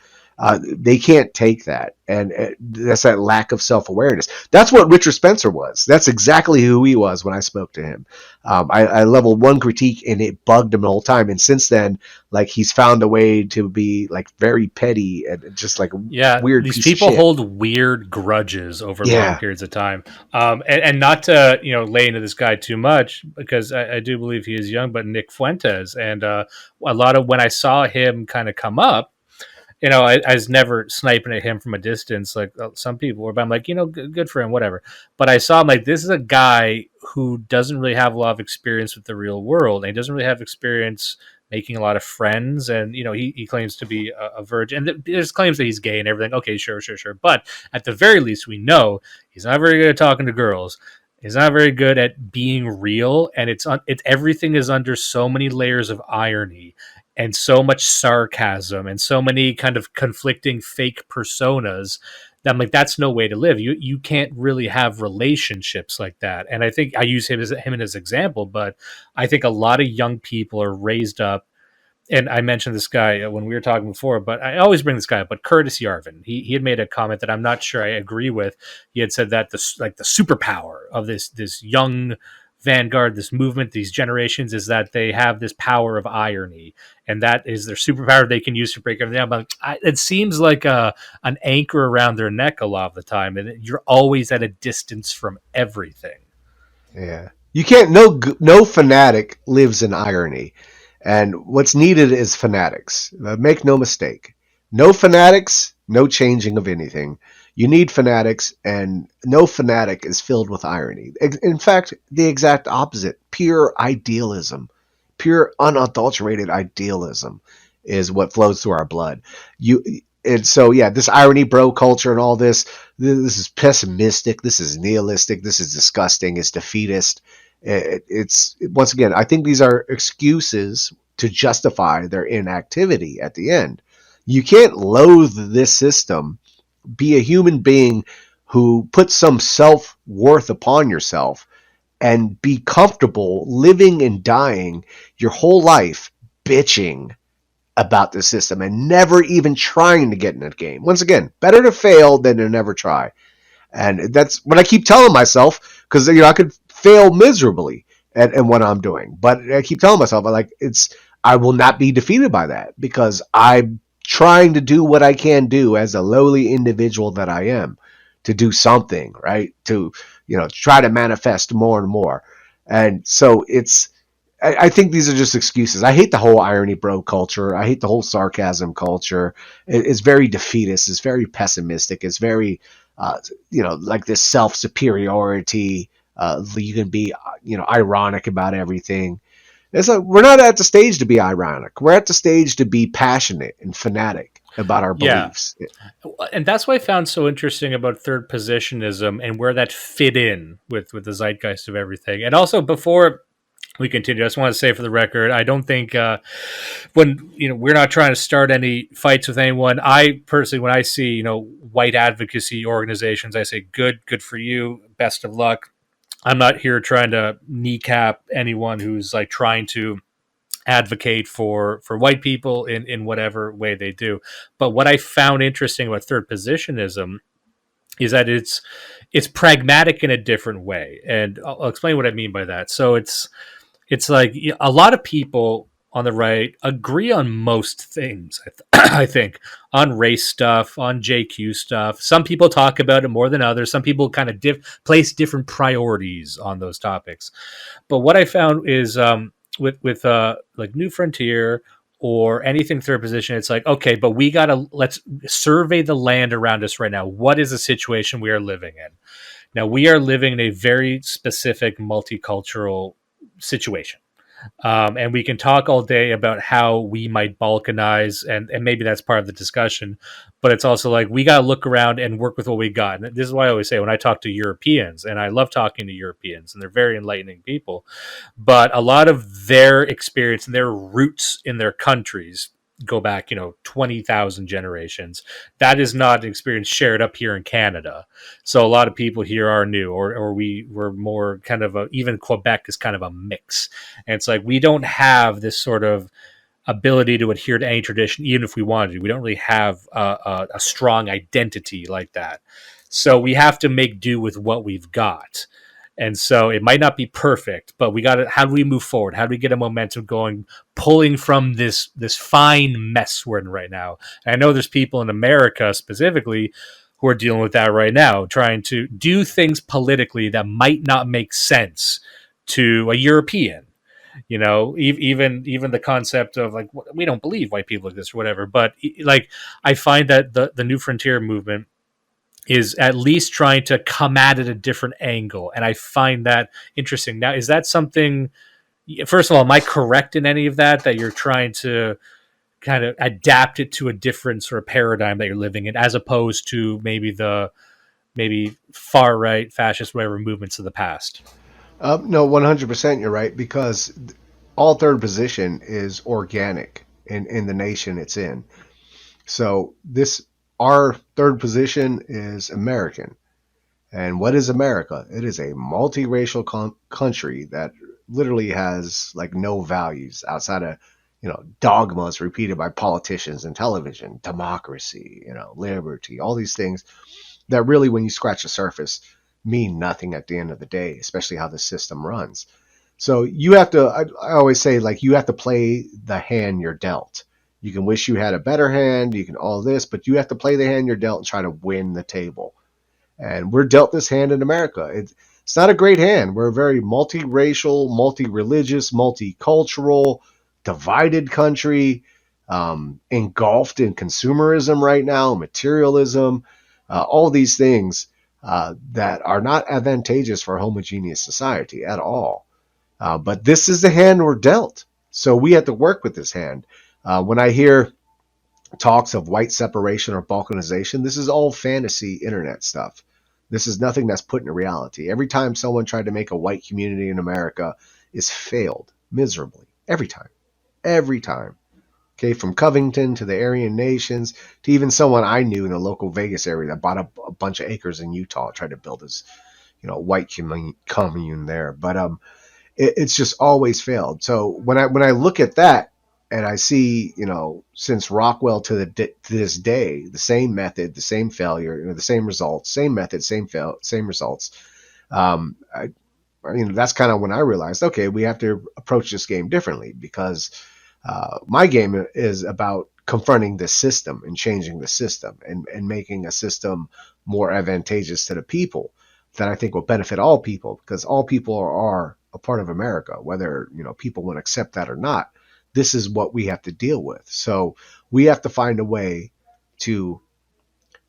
B: They can't take that. And that's that lack of self-awareness. That's what Richard Spencer was. That's exactly who he was when I spoke to him. I leveled one critique and it bugged him the whole time. And since then, he's found a way to be very petty and just weird.
A: These people hold weird grudges over long periods of time. And not to, lay into this guy too much, because I do believe he is young, but Nick Fuentes. And a lot of when I saw him kind of come up, I was never sniping at him from a distance like some people were, but I'm like, good for him, whatever. But I saw him this is a guy who doesn't really have a lot of experience with the real world, and he doesn't really have experience making a lot of friends. And, he claims to be a virgin, and there's claims that he's gay and everything. Okay, sure. But at the very least, we know he's not very good at talking to girls. He's not very good at being real, and it's everything is under so many layers of irony and so much sarcasm and so many kind of conflicting fake personas that I'm like, that's no way to live. You can't really have relationships like that. And I think I use him as an example, but I think a lot of young people are raised up. And I mentioned this guy when we were talking before, but I always bring this guy up. But Curtis Yarvin, he had made a comment that I'm not sure I agree with. He had said that the superpower of this young vanguard, this movement, these generations, is that they have this power of irony, and that is their superpower they can use to break everything down. But it seems like an anchor around their neck a lot of the time, and you're always at a distance from everything.
B: Yeah, you can't. No fanatic lives in irony, and what's needed is fanatics. Make no mistake. No fanatics, no changing of anything. You need fanatics, and no fanatic is filled with irony. In fact, the exact opposite. Pure idealism, pure unadulterated idealism is what flows through our blood. And so, yeah, this irony bro culture and all this is pessimistic, this is nihilistic, this is disgusting, it's defeatist. It's once again, I think these are excuses to justify their inactivity at the end. You can't loathe this system, be a human being who puts some self-worth upon yourself, and be comfortable living and dying your whole life bitching about the system and never even trying to get in a game. Once again, better to fail than to never try. And that's what I keep telling myself, because I could fail miserably at what I'm doing. But I keep telling myself, I will not be defeated by that because I'm trying to do what I can do as a lowly individual that I am to do something, right? To, try to manifest more and more. And so I think these are just excuses. I hate the whole irony bro culture. I hate the whole sarcasm culture. It's very defeatist. It's very pessimistic. It's very, like this self superiority. You can be, ironic about everything. It's like we're not at the stage to be ironic. We're at the stage to be passionate and fanatic about our
A: Yeah.
B: beliefs.
A: And that's what I found so interesting about third positionism and where that fit in with the zeitgeist of everything. And also, before we continue, I just want to say for the record, I don't think when we're not trying to start any fights with anyone. I personally, when I see white advocacy organizations, I say good for you, best of luck. I'm not here trying to kneecap anyone who's like trying to advocate for white people in whatever way they do. But what I found interesting about third positionism is that it's pragmatic in a different way, and I'll explain what I mean by that. So it's like a lot of people on the right agree on most things. I think on race stuff, on JQ stuff. Some people talk about it more than others. Some people kind of place different priorities on those topics. But what I found is with like New Frontier or anything third position, it's like, okay, but let's survey the land around us right now. What is the situation we are living in? Now we are living in a very specific multicultural situation. And we can talk all day about how we might balkanize, and maybe that's part of the discussion. But it's also like we got to look around and work with what we got. And this is why I always say when I talk to Europeans, and I love talking to Europeans, and they're very enlightening people, but a lot of their experience and their roots in their countries go back 20,000 generations. That is not an experience shared up here in Canada. So a lot of people here are new, or we were more kind of even Quebec is kind of a mix. And it's like we don't have this sort of ability to adhere to any tradition, even if we wanted to. We don't really have a strong identity like that. So we have to make do with what we've got. And so it might not be perfect, but we got to. How do we move forward? How do we get a momentum going, pulling from this fine mess we're in right now? And I know there's people in America specifically who are dealing with that right now, trying to do things politically that might not make sense to a European. Even the concept of like we don't believe white people exist or whatever. But like I find that the New Frontier movement is at least trying to come at it a different angle, and I find that interesting. Now, is that something? First of all, am I correct in any of that? That you're trying to kind of adapt it to a different sort of paradigm that you're living in, as opposed to maybe far right fascist whatever movements of the past.
B: No, 100% you're right because all third position is organic in the nation it's in. So our third position is American. And what is America? It is a multiracial country that literally has like no values outside of, dogmas repeated by politicians and television, democracy, liberty, all these things that really, when you scratch the surface, mean nothing at the end of the day, especially how the system runs. So you have to, I always say, like, you have to play the hand you're dealt. You can wish you had a better hand, you can all this, but you have to play the hand you're dealt and try to win the table. And we're dealt this hand in America. It's not a great hand. We're a very multiracial, multi-religious, multicultural, divided country, engulfed in consumerism right now, materialism, all these things that are not advantageous for a homogeneous society at all. But this is the hand we're dealt. So we have to work with this hand. When I hear talks of white separation or balkanization, this is all fantasy internet stuff. This is nothing that's put in reality. Every time someone tried to make a white community in America, it's failed miserably. Every time. Every time. Okay, from Covington to the Aryan Nations to even someone I knew in the local Vegas area that bought a bunch of acres in Utah, tried to build his, white commune there. But it's just always failed. So when I look at that and I see, since Rockwell to this day, the same method, the same failure, the same results, same method, same results. That's kind of when I realized, okay, we have to approach this game differently because My game is about confronting the system and changing the system and making a system more advantageous to the people that I think will benefit all people, because all people are a part of America, whether people want to accept that or not. This is what we have to deal with. So we have to find a way to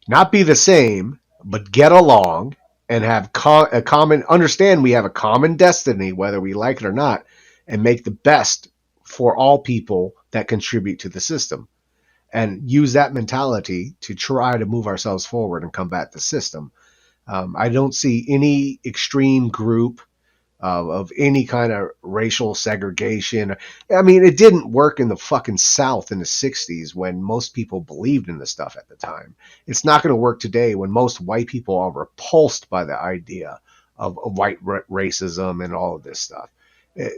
B: not be the same, but get along and have a common understand we have a common destiny, whether we like it or not, and make the best for all people that contribute to the system, and use that mentality to try to move ourselves forward and combat the system. I don't see any extreme group of any kind of racial segregation. I mean, it didn't work in the fucking South in the 60s when most people believed in this stuff at the time. It's not going to work today when most white people are repulsed by the idea of white racism and all of this stuff.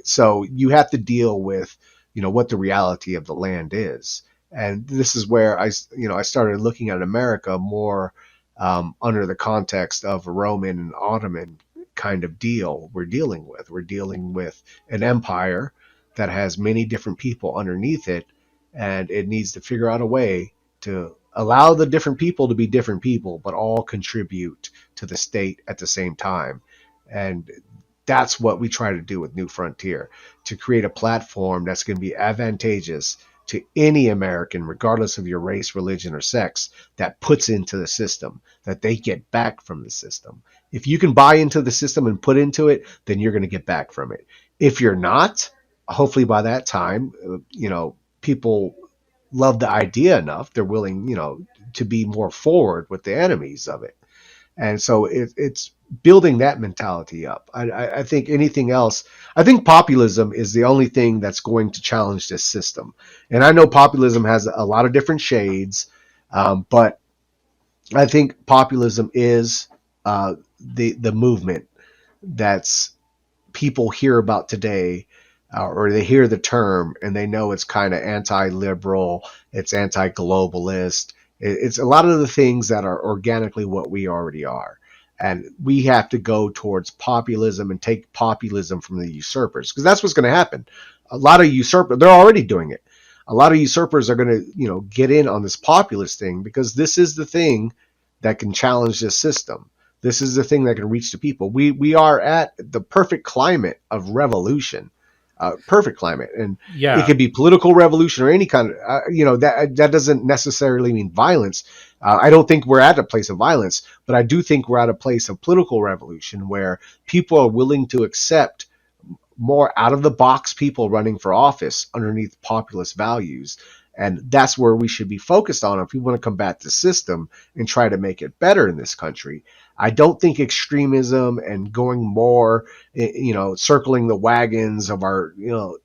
B: So you have to deal with, what the reality of the land is. And this is where I started looking at America more under the context of Roman and Ottoman kind of deal we're dealing with. We're dealing with an empire that has many different people underneath it, and it needs to figure out a way to allow the different people to be different people, but all contribute to the state at the same time. And that's what we try to do with New Frontier, to create a platform that's going to be advantageous to any American, regardless of your race, religion, or sex, that puts into the system, that they get back from the system. If you can buy into the system and put into it, then you're going to get back from it. If you're not, hopefully by that time, people love the idea enough, they're willing, to be more forward with the enemies of it. And so it's building that mentality up. I think anything else, I think populism is the only thing that's going to challenge this system. And I know populism has a lot of different shades, but I think populism is the movement that's people hear about today, or they hear the term and they know it's kind of anti-liberal, it's anti-globalist, it's a lot of the things that are organically what we already are. And we have to go towards populism and take populism from the usurpers, because that's what's going to happen. A lot of usurpers, they're already doing it. A lot of usurpers are going to, get in on this populist thing, because this is the thing that can challenge this system. This is the thing that can reach the people. We are at the perfect climate of revolution, perfect climate, and it
A: Yeah.
B: could be political revolution or any kind of, that doesn't necessarily mean violence. I don't think we're at a place of violence, but I do think we're at a place of political revolution where people are willing to accept more out of the box people running for office underneath populist values. And that's where we should be focused on if we want to combat the system and try to make it better in this country. I don't think extremism and going more, circling the wagons of our,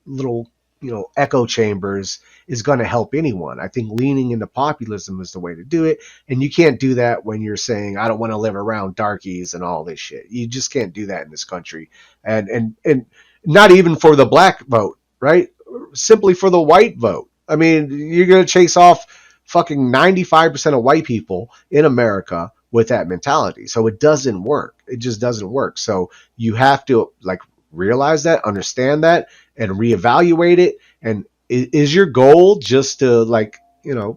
B: little, echo chambers is going to help anyone. I think leaning into populism is the way to do it. And you can't do that when you're saying, I don't want to live around darkies and all this shit. You just can't do that in this country. And not even for the black vote, right? Simply for the white vote. I mean, you're going to chase off fucking 95% of white people in America with that mentality. So it doesn't work. It just doesn't work. So you have to realize that, understand that, and reevaluate it. And is your goal just to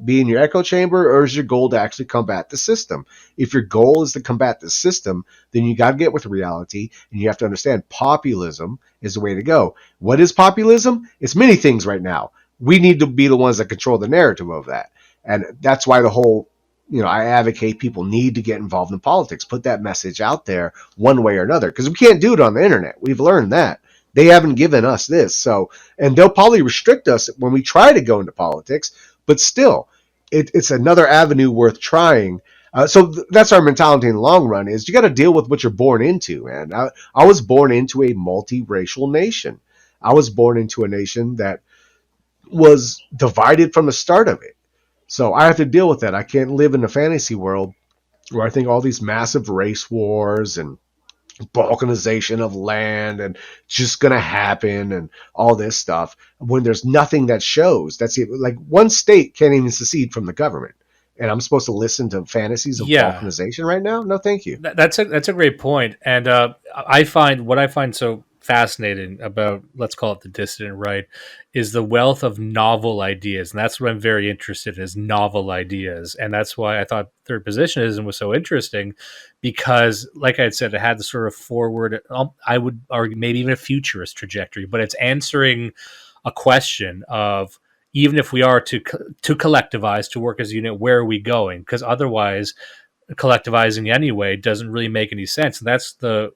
B: be in your echo chamber, or is your goal to actually combat the system? If your goal is to combat the system, then you got to get with reality, and you have to understand populism is the way to go. What is populism? It's many things right now. We need to be the ones that control the narrative of that. And that's why the whole, I advocate people need to get involved in politics, put that message out there one way or another, because we can't do it on the internet. We've learned that. They haven't given us this. So, and they'll probably restrict us when we try to go into politics, but still, it's another avenue worth trying. That's our mentality in the long run, is you got to deal with what you're born into, man. I was born into a multiracial nation. I was born into a nation that was divided from the start of it. So I have to deal with that. I can't live in a fantasy world where I think all these massive race wars and balkanization of land and just going to happen and all this stuff when there's nothing that shows. That's it. Like, one state can't even secede from the government. And I'm supposed to listen to fantasies of
A: Yeah.
B: balkanization right now? No, thank you.
A: That's a great point. And I find what I find so fascinating about, let's call it the dissident right, is the wealth of novel ideas. And that's what I'm very interested in, is novel ideas. And that's why I thought third positionism was so interesting, because like I had said, it had the sort of forward, I would argue maybe even a futurist trajectory, but it's answering a question of, even if we are to collectivize, to work as a unit, where are we going? Because otherwise collectivizing anyway doesn't really make any sense. And that's the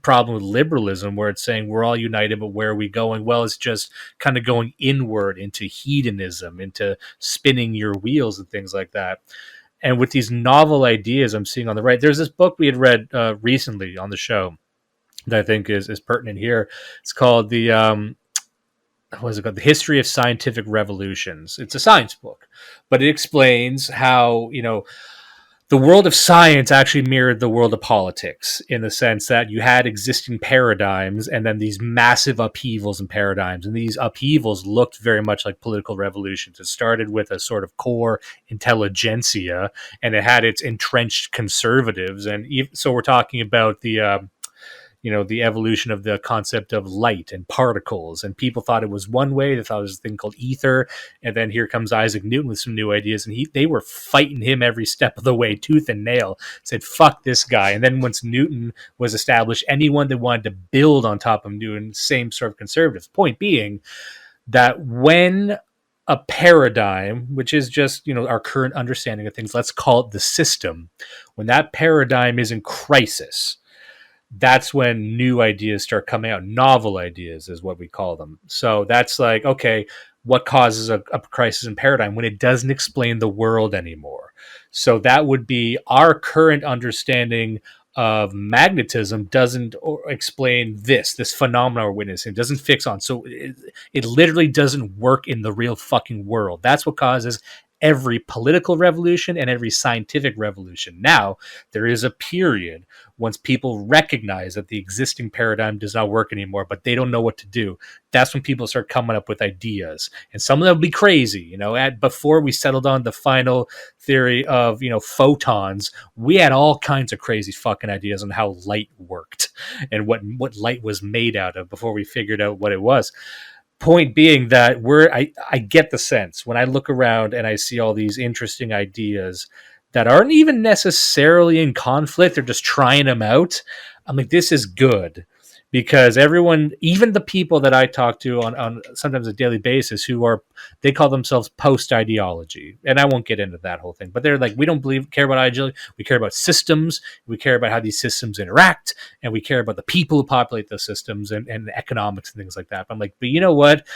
A: problem with liberalism, where it's saying we're all united, but where are we going? Well, it's just kind of going inward into hedonism, into spinning your wheels and things like that. And with these novel ideas I'm seeing on the right, there's this book we had read recently on the show that I think is pertinent here. It's called what is it called? The History of Scientific Revolutions. It's a science book, but it explains how, the world of science actually mirrored the world of politics, in the sense that you had existing paradigms and then these massive upheavals in paradigms. And these upheavals looked very much like political revolutions. It started with a sort of core intelligentsia, and it had its entrenched conservatives. And so we're talking about the evolution of the concept of light and particles. And people thought it was one way. They thought it was a thing called ether. And then here comes Isaac Newton with some new ideas. And they were fighting him every step of the way, tooth and nail, said, fuck this guy. And then once Newton was established, anyone that wanted to build on top of Newton, same sort of conservatives. Point being that when a paradigm, which is just, our current understanding of things, let's call it the system, when that paradigm is in crisis, that's when new ideas start coming out. Novel ideas is what we call them. So that's like, okay, what causes a crisis in paradigm? When it doesn't explain the world anymore. So that would be our current understanding of magnetism doesn't explain this phenomenon we're witnessing. It doesn't fix on. So it literally doesn't work in the real fucking world. That's what causes every political revolution and every scientific revolution. Now, there is a period once people recognize that the existing paradigm does not work anymore, but they don't know what to do. That's when people start coming up with ideas. And some of them will be crazy. Before we settled on the final theory of, photons, we had all kinds of crazy fucking ideas on how light worked and what light was made out of before we figured out what it was. Point being that I get the sense when I look around and I see all these interesting ideas that aren't even necessarily in conflict, they're just trying them out. I'm like, this is good, because everyone, even the people that I talk to on sometimes a daily basis, they call themselves post ideology, and I won't get into that whole thing, but they're like, we don't care about ideology, we care about systems, we care about how these systems interact, and we care about the people who populate those systems, and economics and things like that. But I'm like, but you know what?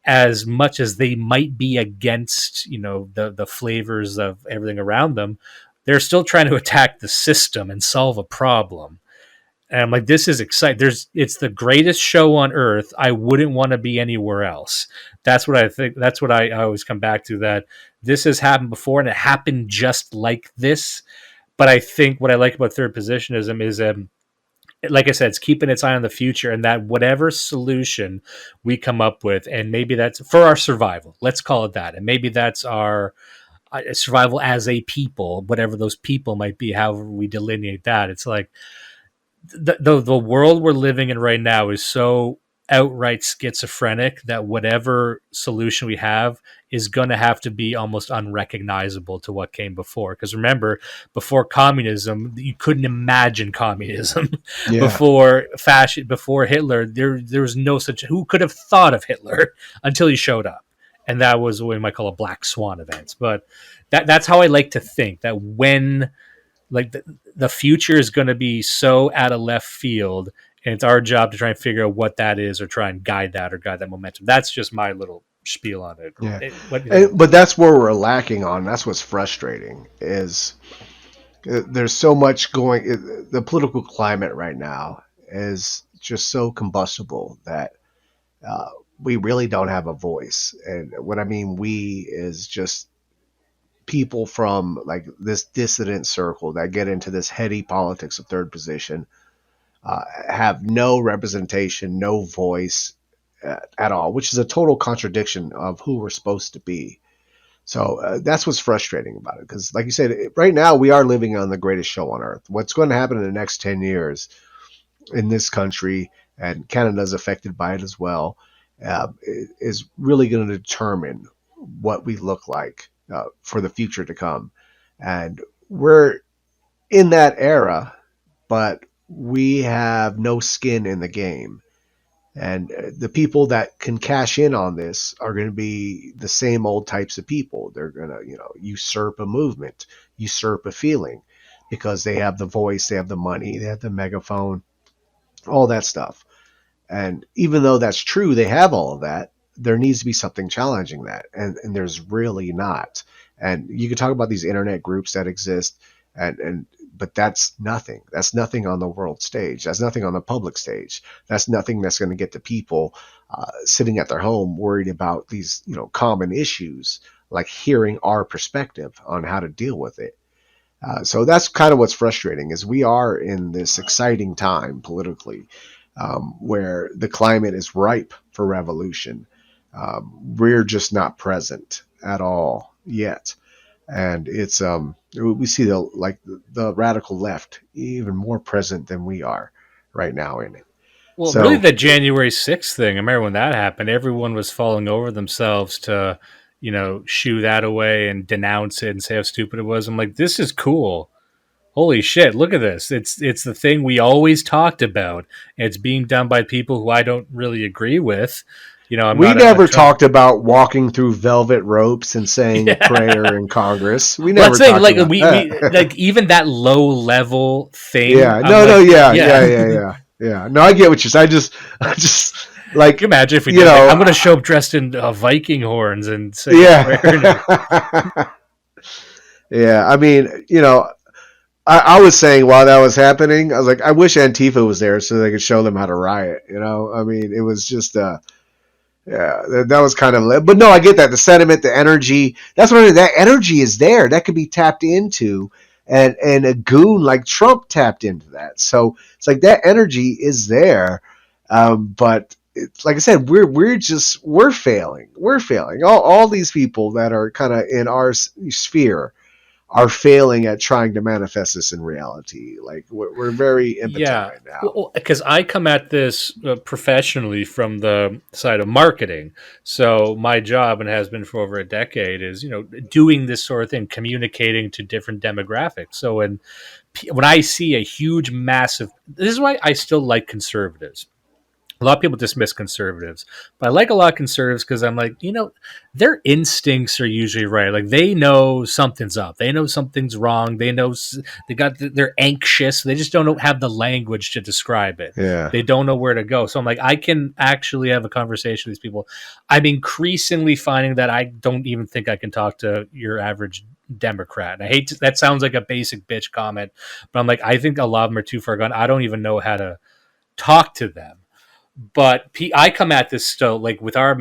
A: As much as they might be against, the flavors of everything around them, they're still trying to attack the system and solve a problem. And I'm like, this is exciting. It's the greatest show on earth. I wouldn't want to be anywhere else. That's what I think. That's what I always come back to, that this has happened before, and it happened just like this. But I think what I like about third positionism is, like I said, it's keeping its eye on the future, and that whatever solution we come up with, and maybe that's for our survival, let's call it that. And maybe that's our survival as a people, whatever those people might be, however we delineate that. It's like, the world we're living in right now is so outright schizophrenic that whatever solution we have is going to have to be almost unrecognizable to what came before. Because remember, before communism, you couldn't imagine communism.
B: Yeah.
A: Before Hitler, there was no such. Who could have thought of Hitler until he showed up? And that was what we might call a black swan event. But that's how I like to think, that when, like, the future is going to be so out of left field, and it's our job to try and figure out what that is, or try and guide that momentum. That's just my little spiel on it.
B: Yeah. But that's where we're lacking on. That's what's frustrating, is there's so much going. The political climate right now is just so combustible that we really don't have a voice. And what I mean we is just people from like this dissident circle that get into this heady politics of third position have no representation, no voice at all, which is a total contradiction of who we're supposed to be. So that's what's frustrating about it, because like you said, right now we are living on the greatest show on earth. What's going to happen in the next 10 years in this country and Canada's affected by it as well, is really going to determine what we look like for the future to come. And we're in that era, but we have no skin in the game. And the people that can cash in on this are going to be the same old types of people. They're going to, usurp a movement, usurp a feeling, because they have the voice, they have the money, they have the megaphone, all that stuff. And even though that's true, they have all of that. There needs to be something challenging that, and there's really not. And you can talk about these internet groups that exist, and but that's nothing. That's nothing on the world stage. That's nothing on the public stage. That's nothing that's going to get the people sitting at their home worried about these common issues, like hearing our perspective on how to deal with it. So that's kind of what's frustrating, is we are in this exciting time politically, where the climate is ripe for revolution. We're just not present at all yet, and it's we see the radical left even more present than we are right now in it.
A: Well, really,
B: So
A: the January 6th thing, I remember when that happened, everyone was falling over themselves to, shoo that away and denounce it and say how stupid it was. I'm like, this is cool. Holy shit, look at this. It's the thing we always talked about. It's being done by people who I don't really agree with. I'm
B: we
A: not a
B: never
A: Trump.
B: talked about walking through velvet ropes and saying a
A: Yeah.
B: prayer in Congress. We
A: Well,
B: never
A: that's the thing.
B: talked
A: Like
B: about
A: we
B: that.
A: like even that low level thing.
B: Yeah,
A: I'm
B: no, no,
A: like,
B: yeah, yeah,
A: yeah.
B: yeah, yeah, yeah. No, I get what you're saying. I just
A: Can you
B: like,
A: imagine if we
B: you
A: did like
B: know,
A: I'm going to show up dressed in Viking horns and say a prayer?
B: yeah, yeah. I mean, I was saying while that was happening, I was like, I wish Antifa was there so they could show them how to riot. I mean, it was just, yeah, that was kind of, but no, I get that. The sentiment, the energy, that's what I mean. That energy is there. That could be tapped into. And a goon like Trump tapped into that. So it's like that energy is there. But it's, like I said, we're failing. We're failing. All these people that are kind of in our sphere are failing at trying to manifest this in reality. Like we're very impotent
A: Yeah,
B: right now.
A: well, because I come at this professionally from the side of marketing. So my job, and has been for over a decade, is doing this sort of thing, communicating to different demographics. So when I see a huge, massive, this is why I still like conservatives. A lot of people dismiss conservatives, but I like a lot of conservatives because I'm like, their instincts are usually right. Like they know something's up, they know something's wrong, they know they're anxious. They just don't have the language to describe it.
B: Yeah.
A: They don't know where to go. So I'm like, I can actually have a conversation with these people. I'm increasingly finding that I don't even think I can talk to your average Democrat. And that sounds like a basic bitch comment, but I'm like, I think a lot of them are too far gone. I don't even know how to talk to them. But I come at this still like with the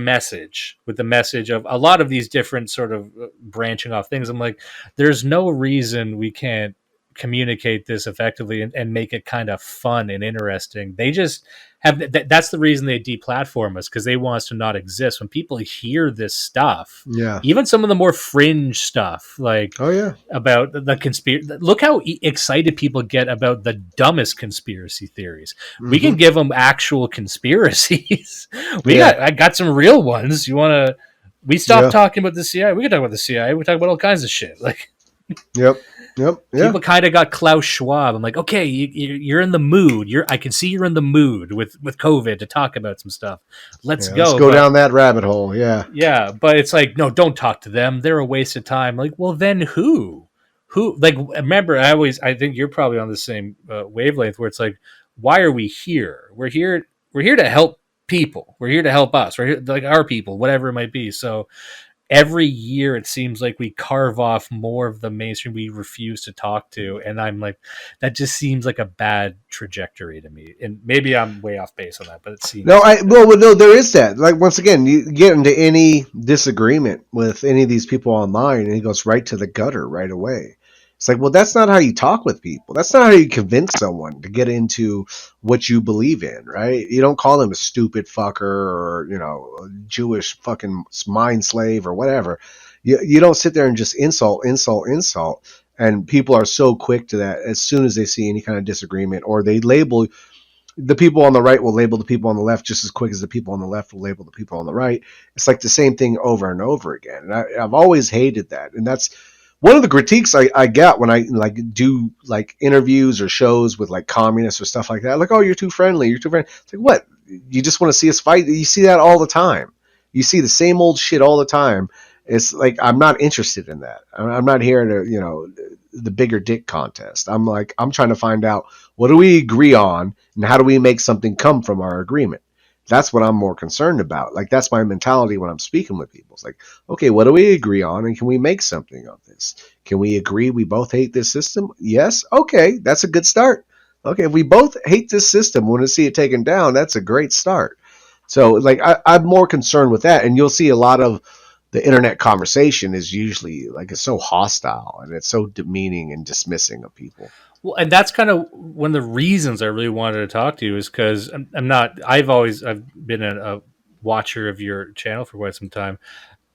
A: message of a lot of these different sort of branching off things. I'm like, there's no reason we can't communicate this effectively and make it kind of fun and interesting. They just that's the reason they deplatform us, because they want us to not exist. When people hear this stuff,
B: Yeah.
A: even some of the more fringe stuff, like
B: Oh yeah.
A: about the conspiracy. Look how excited people get about the dumbest conspiracy theories. We can
B: Mm-hmm.
A: give them actual conspiracies.
B: Yeah.
A: I got some real ones. You want to? We stopped
B: Yeah.
A: talking about the CIA. We can talk about the CIA. We talk about all kinds of shit. Like
B: Yep. Yep. Yeah.
A: people kind of got Klaus Schwab. I'm like, okay, you're in the mood. I can see you're in the mood with COVID to talk about some stuff. Let's
B: Yeah. Let's
A: go.
B: go
A: But
B: down that rabbit hole. Yeah.
A: yeah, but it's like, no, don't talk to them. They're a waste of time. Like, well, then who? Who? Like, remember, I think you're probably on the same wavelength where it's like, why are we here? We're here to help people. We're here to help us. We're here, like our people, whatever it might be. So every year it seems like we carve off more of the mainstream we refuse to talk to, and I'm like, that just seems like a bad trajectory to me. And maybe I'm way off base on that, but it seems
B: No,
A: like that.
B: no, there is that. Like once again, you get into any disagreement with any of these people online, and he goes right to the gutter right away. It's like, well, that's not how you talk with people. That's not how you convince someone to get into what you believe in, right? You don't call them a stupid fucker or a Jewish fucking mind slave or whatever. You don't sit there and just insult, insult, insult. And people are so quick to that as soon as they see any kind of disagreement, or they label the people on the right will label the people on the left just as quick as the people on the left will label the people on the right. It's like the same thing over and over again. And I've always hated that. And that's one of the critiques I get when I like do like interviews or shows with like communists or stuff like that. Like, oh, you're too friendly. You're too friendly. It's like, what? You just want to see us fight? You see that all the time. You see the same old shit all the time. It's like, I'm not interested in that. I'm not here to, the bigger dick contest. I'm like, I'm trying to find out, what do we agree on and how do we make something come from our agreement? That's what I'm more concerned about. Like, that's my mentality when I'm speaking with people. It's like, okay, what do we agree on and can we make something of this? Can we agree we both hate this system? Yes. Okay. That's a good start. Okay. If we both hate this system, want to see it taken down, that's a great start. So like, I'm more concerned with that. And you'll see a lot of the internet conversation is usually like, it's so hostile and it's so demeaning and dismissing of people.
A: Well, and that's kind of one of the reasons I really wanted to talk to you is because I'm not. I've been a watcher of your channel for quite some time,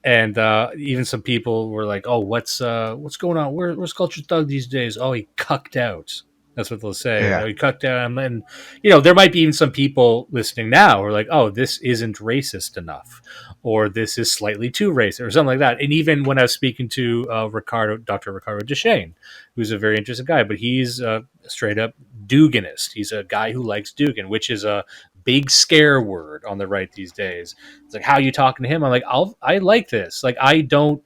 A: and even some people were like, "Oh, what's going on? Where's Culture Thug these days? Oh, he cucked out." That's what they'll say.
B: Yeah.
A: Oh, he cucked out, and there might be even some people listening now who are like, "Oh, this isn't racist enough," or "This is slightly too racist," or something like that. And even when I was speaking to Dr. Ricardo Duchesne, who's a very interesting guy, but he's a straight up Duganist. He's a guy who likes Dugan, which is a big scare word on the right these days. It's like, how you talking to him? I'm like, I like this. Like, I don't.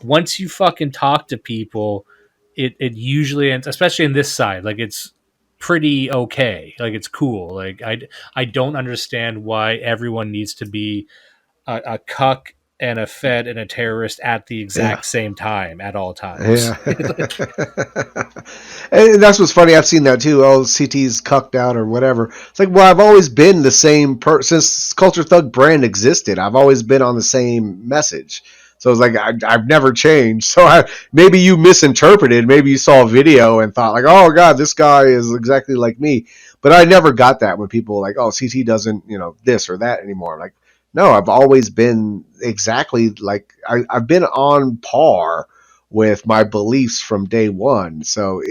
A: Once you fucking talk to people, it usually ends, especially in this side. Like, it's pretty okay. Like, it's cool. Like, I don't understand why everyone needs to be a cuck and a fed and a terrorist at the
B: Yeah.
A: exact same time at all times.
B: Yeah. And that's what's funny. I've seen that too. Oh, CT's cucked out or whatever. It's like, well, I've always been the same since Culture Thug brand existed. I've always been on the same message. So it's like, I've never changed. So maybe you misinterpreted. Maybe you saw a video and thought like, oh God, this guy is exactly like me. But I never got that when people were like, oh, CT doesn't, this or that anymore. I'm like, no, I've always been exactly like, I've been on par with my beliefs from day one. So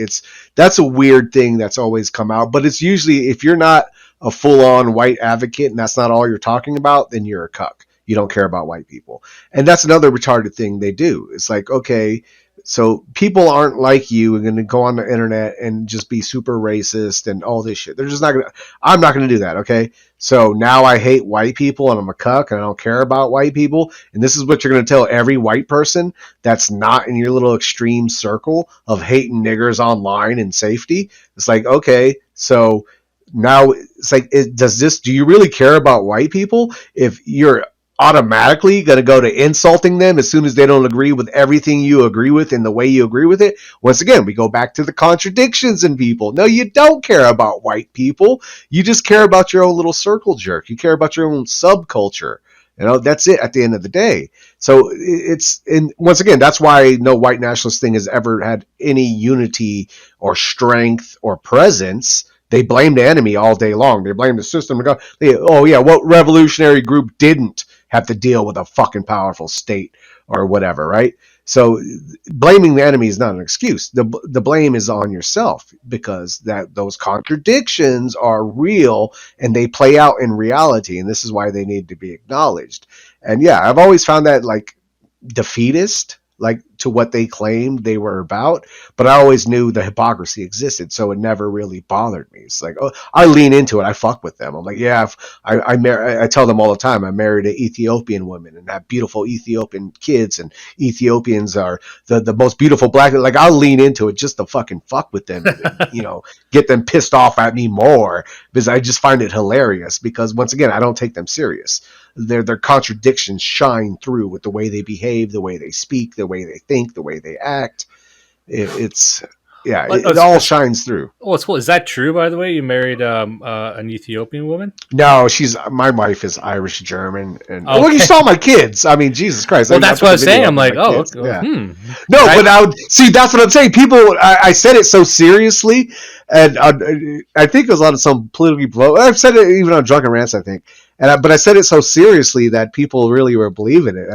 B: that's a weird thing that's always come out. But it's usually, if you're not a full on white advocate and that's not all you're talking about, then you're a cuck. You don't care about white people. And that's another retarded thing they do. It's like, okay, so people aren't like you and going to go on the internet and just be super racist and all this shit. They're just not going to, I'm not going to do that. Okay. So now I hate white people and I'm a cuck and I don't care about white people. And this is what you're going to tell every white person that's not in your little extreme circle of hating niggers online and safety. It's like, okay, so now it's like, do you really care about white people if you're automatically going to go to insulting them as soon as they don't agree with everything you agree with and the way you agree with it? Once again, we go back to the contradictions in people. No, you don't care about white people. You just care about your own little circle jerk. You care about your own subculture. That's it at the end of the day. So and once again, that's why no white nationalist thing has ever had any unity or strength or presence. They blame the enemy all day long. They blame the system. Oh yeah, what revolutionary group didn't have to deal with a fucking powerful state or whatever, right? So blaming the enemy is not an excuse. The blame is on yourself because those contradictions are real and they play out in reality, and this is why they need to be acknowledged. And yeah, I've always found that like defeatist, like to what they claimed they were about, but I always knew the hypocrisy existed, so it never really bothered me. It's like, oh, I lean into it. I fuck with them. I'm like, yeah, I tell them all the time, I married an Ethiopian woman and have beautiful Ethiopian kids, and Ethiopians are the most beautiful black. Like, I'll lean into it just to fucking fuck with them, and, get them pissed off at me more because I just find it hilarious. Because once again, I don't take them serious. Their contradictions shine through with the way they behave, the way they speak, the way they think, the way they act. It all shines through.
A: Oh, it's cool. Is that true, by the way? You married an Ethiopian woman?
B: No, my wife is Irish German, and okay. Well, you saw my kids. I mean, Jesus Christ!
A: Well, that's what I was saying. I'm like, oh,
B: yeah. No, but I would see. That's what I'm saying. People, I said it so seriously, and I think it was on some politically blow. I've said it even on Drunken Rants, I think, but I said it so seriously that people really were believing it.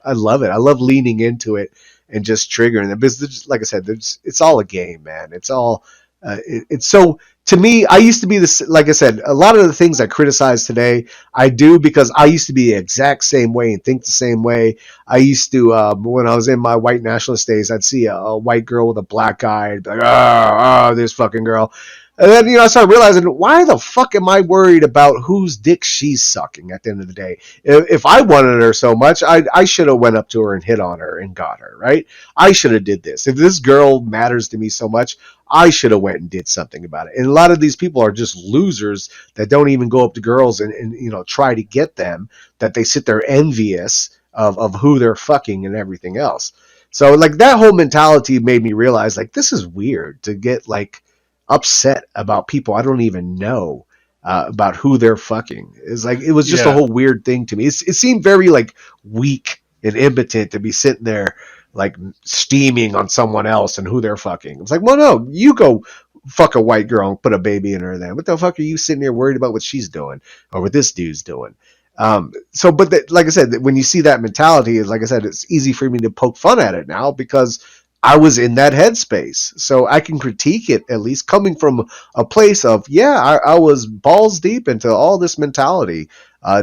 B: I love it. I love leaning into it and just triggering them because, like I said, it's all a game, man. It's all It's so, to me, I used to be this, like I said, a lot of the things I criticize today, I do because I used to be the exact same way and think the same way. I used to, when I was in my white nationalist days, I'd see a white girl with a black guy, I'd be like, this fucking girl. And then, I started realizing, why the fuck am I worried about whose dick she's sucking at the end of the day? If I wanted her so much, I should have went up to her and hit on her and got her, right? I should have did this. If this girl matters to me so much, I should have went and did something about it. And a lot of these people are just losers that don't even go up to girls and try to get them, that they sit there envious of who they're fucking and everything else. So like that whole mentality made me realize, like, this is weird to get like upset about people I don't even know, about who they're fucking. It's like, it was just a
A: Yeah.
B: whole weird thing to me. It seemed very like weak and impotent to be sitting there like steaming on someone else and who they're fucking. It's like, well, no, you go fuck a white girl and put a baby in her then. What the fuck are you sitting here worried about what she's doing or what this dude's doing? Like I said, when you see that mentality, like I said, it's easy for me to poke fun at it now because I was in that headspace. So I can critique it, at least coming from a place of, yeah, I was balls deep into all this mentality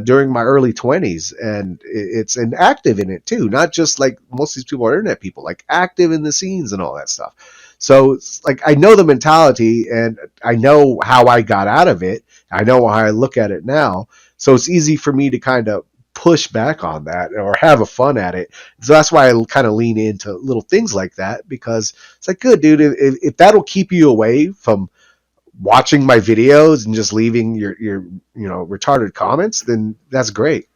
B: during my early 20s. And it's an active in it too, not just like most of these people are internet people, like active in the scenes and all that stuff. So it's like, I know the mentality and I know how I got out of it. I know how I look at it now. So it's easy for me to kind of push back on that or have a fun at it. So that's why I kind of lean into little things like that, because it's like, good, dude, if that'll keep you away from watching my videos and just leaving your retarded comments, then that's great.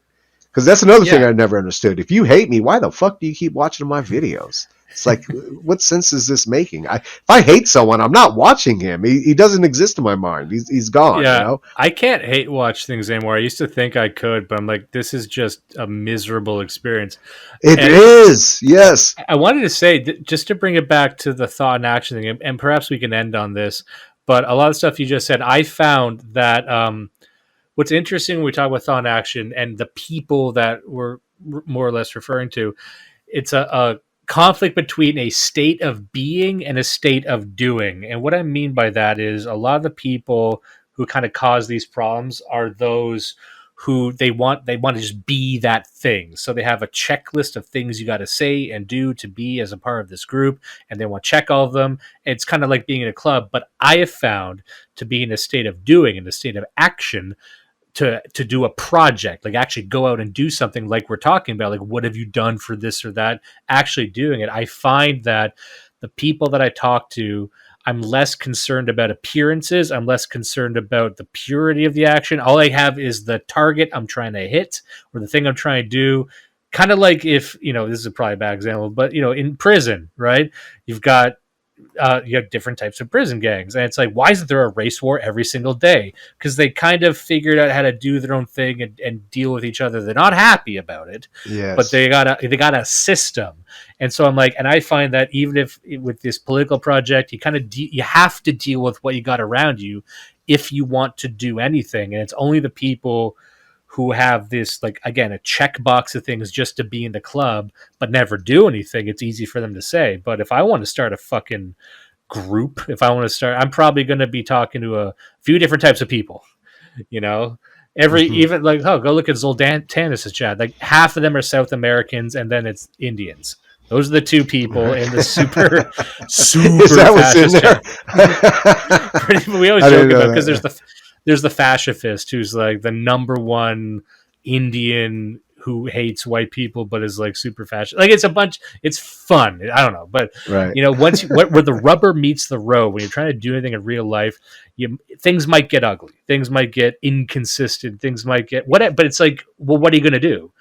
B: Because that's another thing
A: Yeah.
B: I never understood. If you hate me, why the fuck do you keep watching my videos? It's like, what sense is this making? If I hate someone, I'm not watching him. He doesn't exist in my mind. He's gone.
A: Yeah, I can't hate watch things anymore. I used to think I could, but I'm like, this is just a miserable experience.
B: It
A: And
B: is. Yes.
A: I wanted to say, just to bring it back to the thought and action thing, and perhaps we can end on this, but a lot of stuff you just said, I found that what's interesting when we talk about thought and action and the people that we're more or less referring to, it's a conflict between a state of being and a state of doing. And what I mean by that is a lot of the people who kind of cause these problems are those who they want to just be that thing. So they have a checklist of things you got to say and do to be as a part of this group, and they want to check all of them. It's kind of like being in a club, but I have found to be in a state of doing, in a state of action, to do a project, like actually go out and do something like we're talking about, like what have you done for this or that, actually doing it. I find that the people that I talk to, I'm less concerned about appearances, I'm less concerned about the purity of the action. All I have is the target I'm trying to hit or the thing I'm trying to do. Kind of like, if this is probably a bad example, but in prison, right, you've got you have different types of prison gangs, and it's like, why isn't there a race war every single day? Because they kind of figured out how to do their own thing and deal with each other. They're not happy about it, but
B: Yes.
A: they got a system. And so I'm like, and I find that even if with this political project, you kind of you have to deal with what you got around you if you want to do anything. And it's only the people who have this, like, again, a checkbox of things just to be in the club but never do anything. It's easy for them to say. But if I want to start a fucking group, if I want to start, I'm probably going to be talking to a few different types of people, you know
B: Mhm.
A: even like, oh, go look at Zoltan Tanis's chat, like half of them are South Americans and then it's Indians. Those are the two people in the super
B: Is
A: super
B: that what's in
A: fascist
B: there?
A: chat. We always
B: I didn't
A: joke
B: know
A: about, because
B: that.
A: there's the fascist who's like the number one Indian who hates white people but is like super fascist. Like, it's fun. I don't know, but
B: Right.
A: once where the rubber meets the road, when you're trying to do anything in real life, things might get ugly, things might get inconsistent, things might get what. But it's like, well, what are you going to do?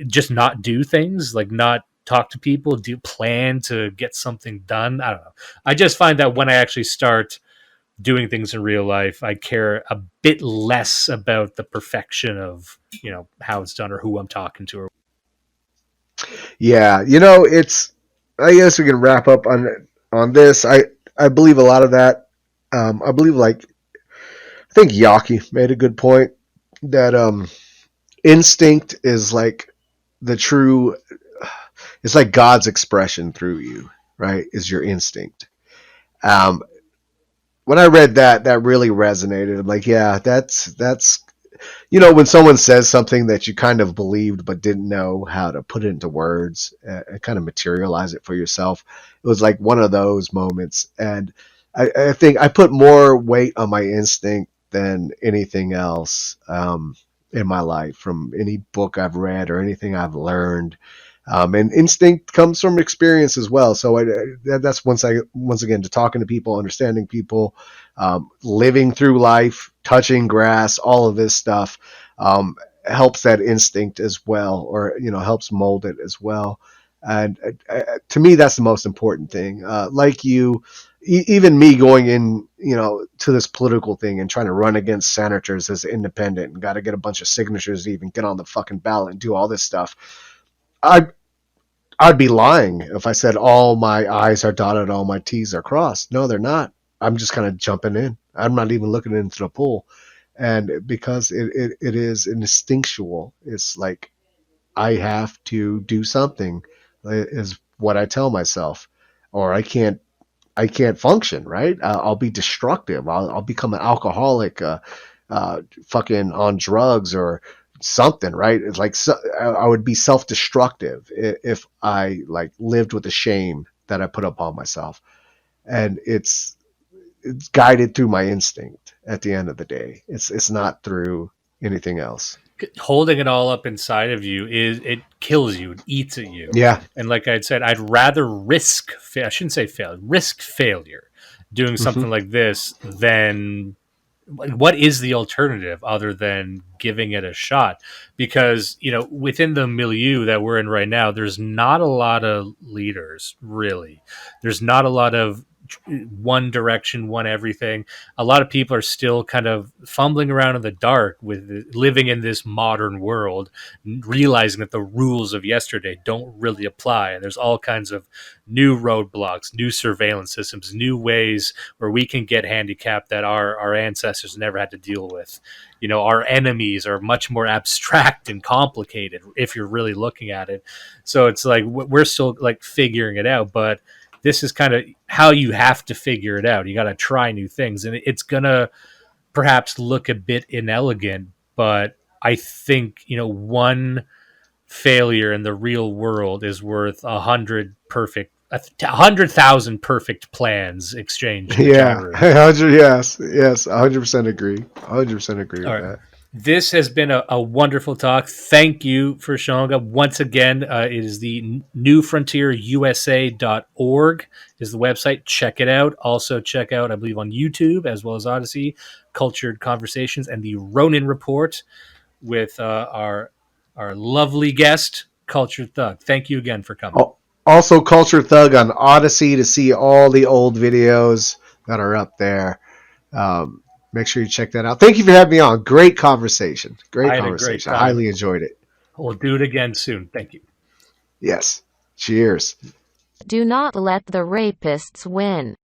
A: Just not do things, like not talk to people, do plan to get something done? I don't know. I just find that when I actually start doing things in real life, I care a bit less about the perfection of how it's done or who I'm talking to. Or
B: Yeah. It's. I guess we can wrap up on this. I believe a lot of that. I believe, like, I think Yaki made a good point that instinct is like the true. It's like God's expression through you, right? Is your instinct. Um, when I read that, that really resonated. I'm like, yeah, that's when someone says something that you kind of believed but didn't know how to put it into words and kind of materialize it for yourself. It was like one of those moments, and I think I put more weight on my instinct than anything else in my life, from any book I've read or anything I've learned. And instinct comes from experience as well. So that's once again, to talking to people, understanding people, living through life, touching grass, all of this stuff helps that instinct as well, or helps mold it as well. And to me, that's the most important thing. Like you, even me going in, to this political thing and trying to run against senators as independent and got to get a bunch of signatures to even get on the fucking ballot and do all this stuff. I I'd be lying if I said all my I's are dotted, all my T's are crossed. No, they're not. I'm just kind of jumping in. I'm not even looking into the pool. And because it is instinctual, it's like I have to do something, is what I tell myself, or I can't function, right? I'll be destructive. I'll become an alcoholic, fucking on drugs or something, right? It's like I would be self-destructive if I like lived with the shame that I put upon myself, and it's guided through my instinct. At the end of the day, it's not through anything else.
A: Holding it all up inside of you is it kills you, it eats at you.
B: Yeah.
A: And like I said, I'd rather risk I shouldn't say fail, risk failure doing
B: Hmm.
A: something like this than what is the alternative other than giving it a shot? Because within the milieu that we're in right now, there's not a lot of leaders, really. There's not a lot of one direction, one everything. A lot of people are still kind of fumbling around in the dark with living in this modern world, realizing that the rules of yesterday don't really apply, and there's all kinds of new roadblocks, new surveillance systems, new ways where we can get handicapped that our ancestors never had to deal with. Our enemies are much more abstract and complicated if you're really looking at it. So it's like we're still like figuring it out, but this is kind of how you have to figure it out. You got to try new things, and it's gonna perhaps look a bit inelegant, but I think one failure in the real world is worth 100,000 perfect plans exchanged in the chat
B: Yeah.
A: room.
B: 100. Yes. Yes. 100% agree. 100% agree
A: All
B: with
A: right.
B: that.
A: This has been a wonderful talk. Thank you for showing up once again. It is the newfrontierusa.org is the website. Check it out. Also check out, I believe, on YouTube as well as Odyssey, Cultured Conversations and the Ronin Report with our lovely guest, Cultured Thug. Thank you again for coming.
B: Also, Culture Thug on Odyssey to see all the old videos that are up there. Make sure you check that out. Thank you for having me on. Great conversation. Great
A: I had a great
B: conversation. I
A: time.
B: highly enjoyed it.
A: We'll do it again soon. Thank you.
B: Yes. Cheers.
C: Do not let the rapists win.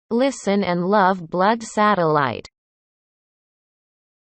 C: Listen and love Blood Satellite.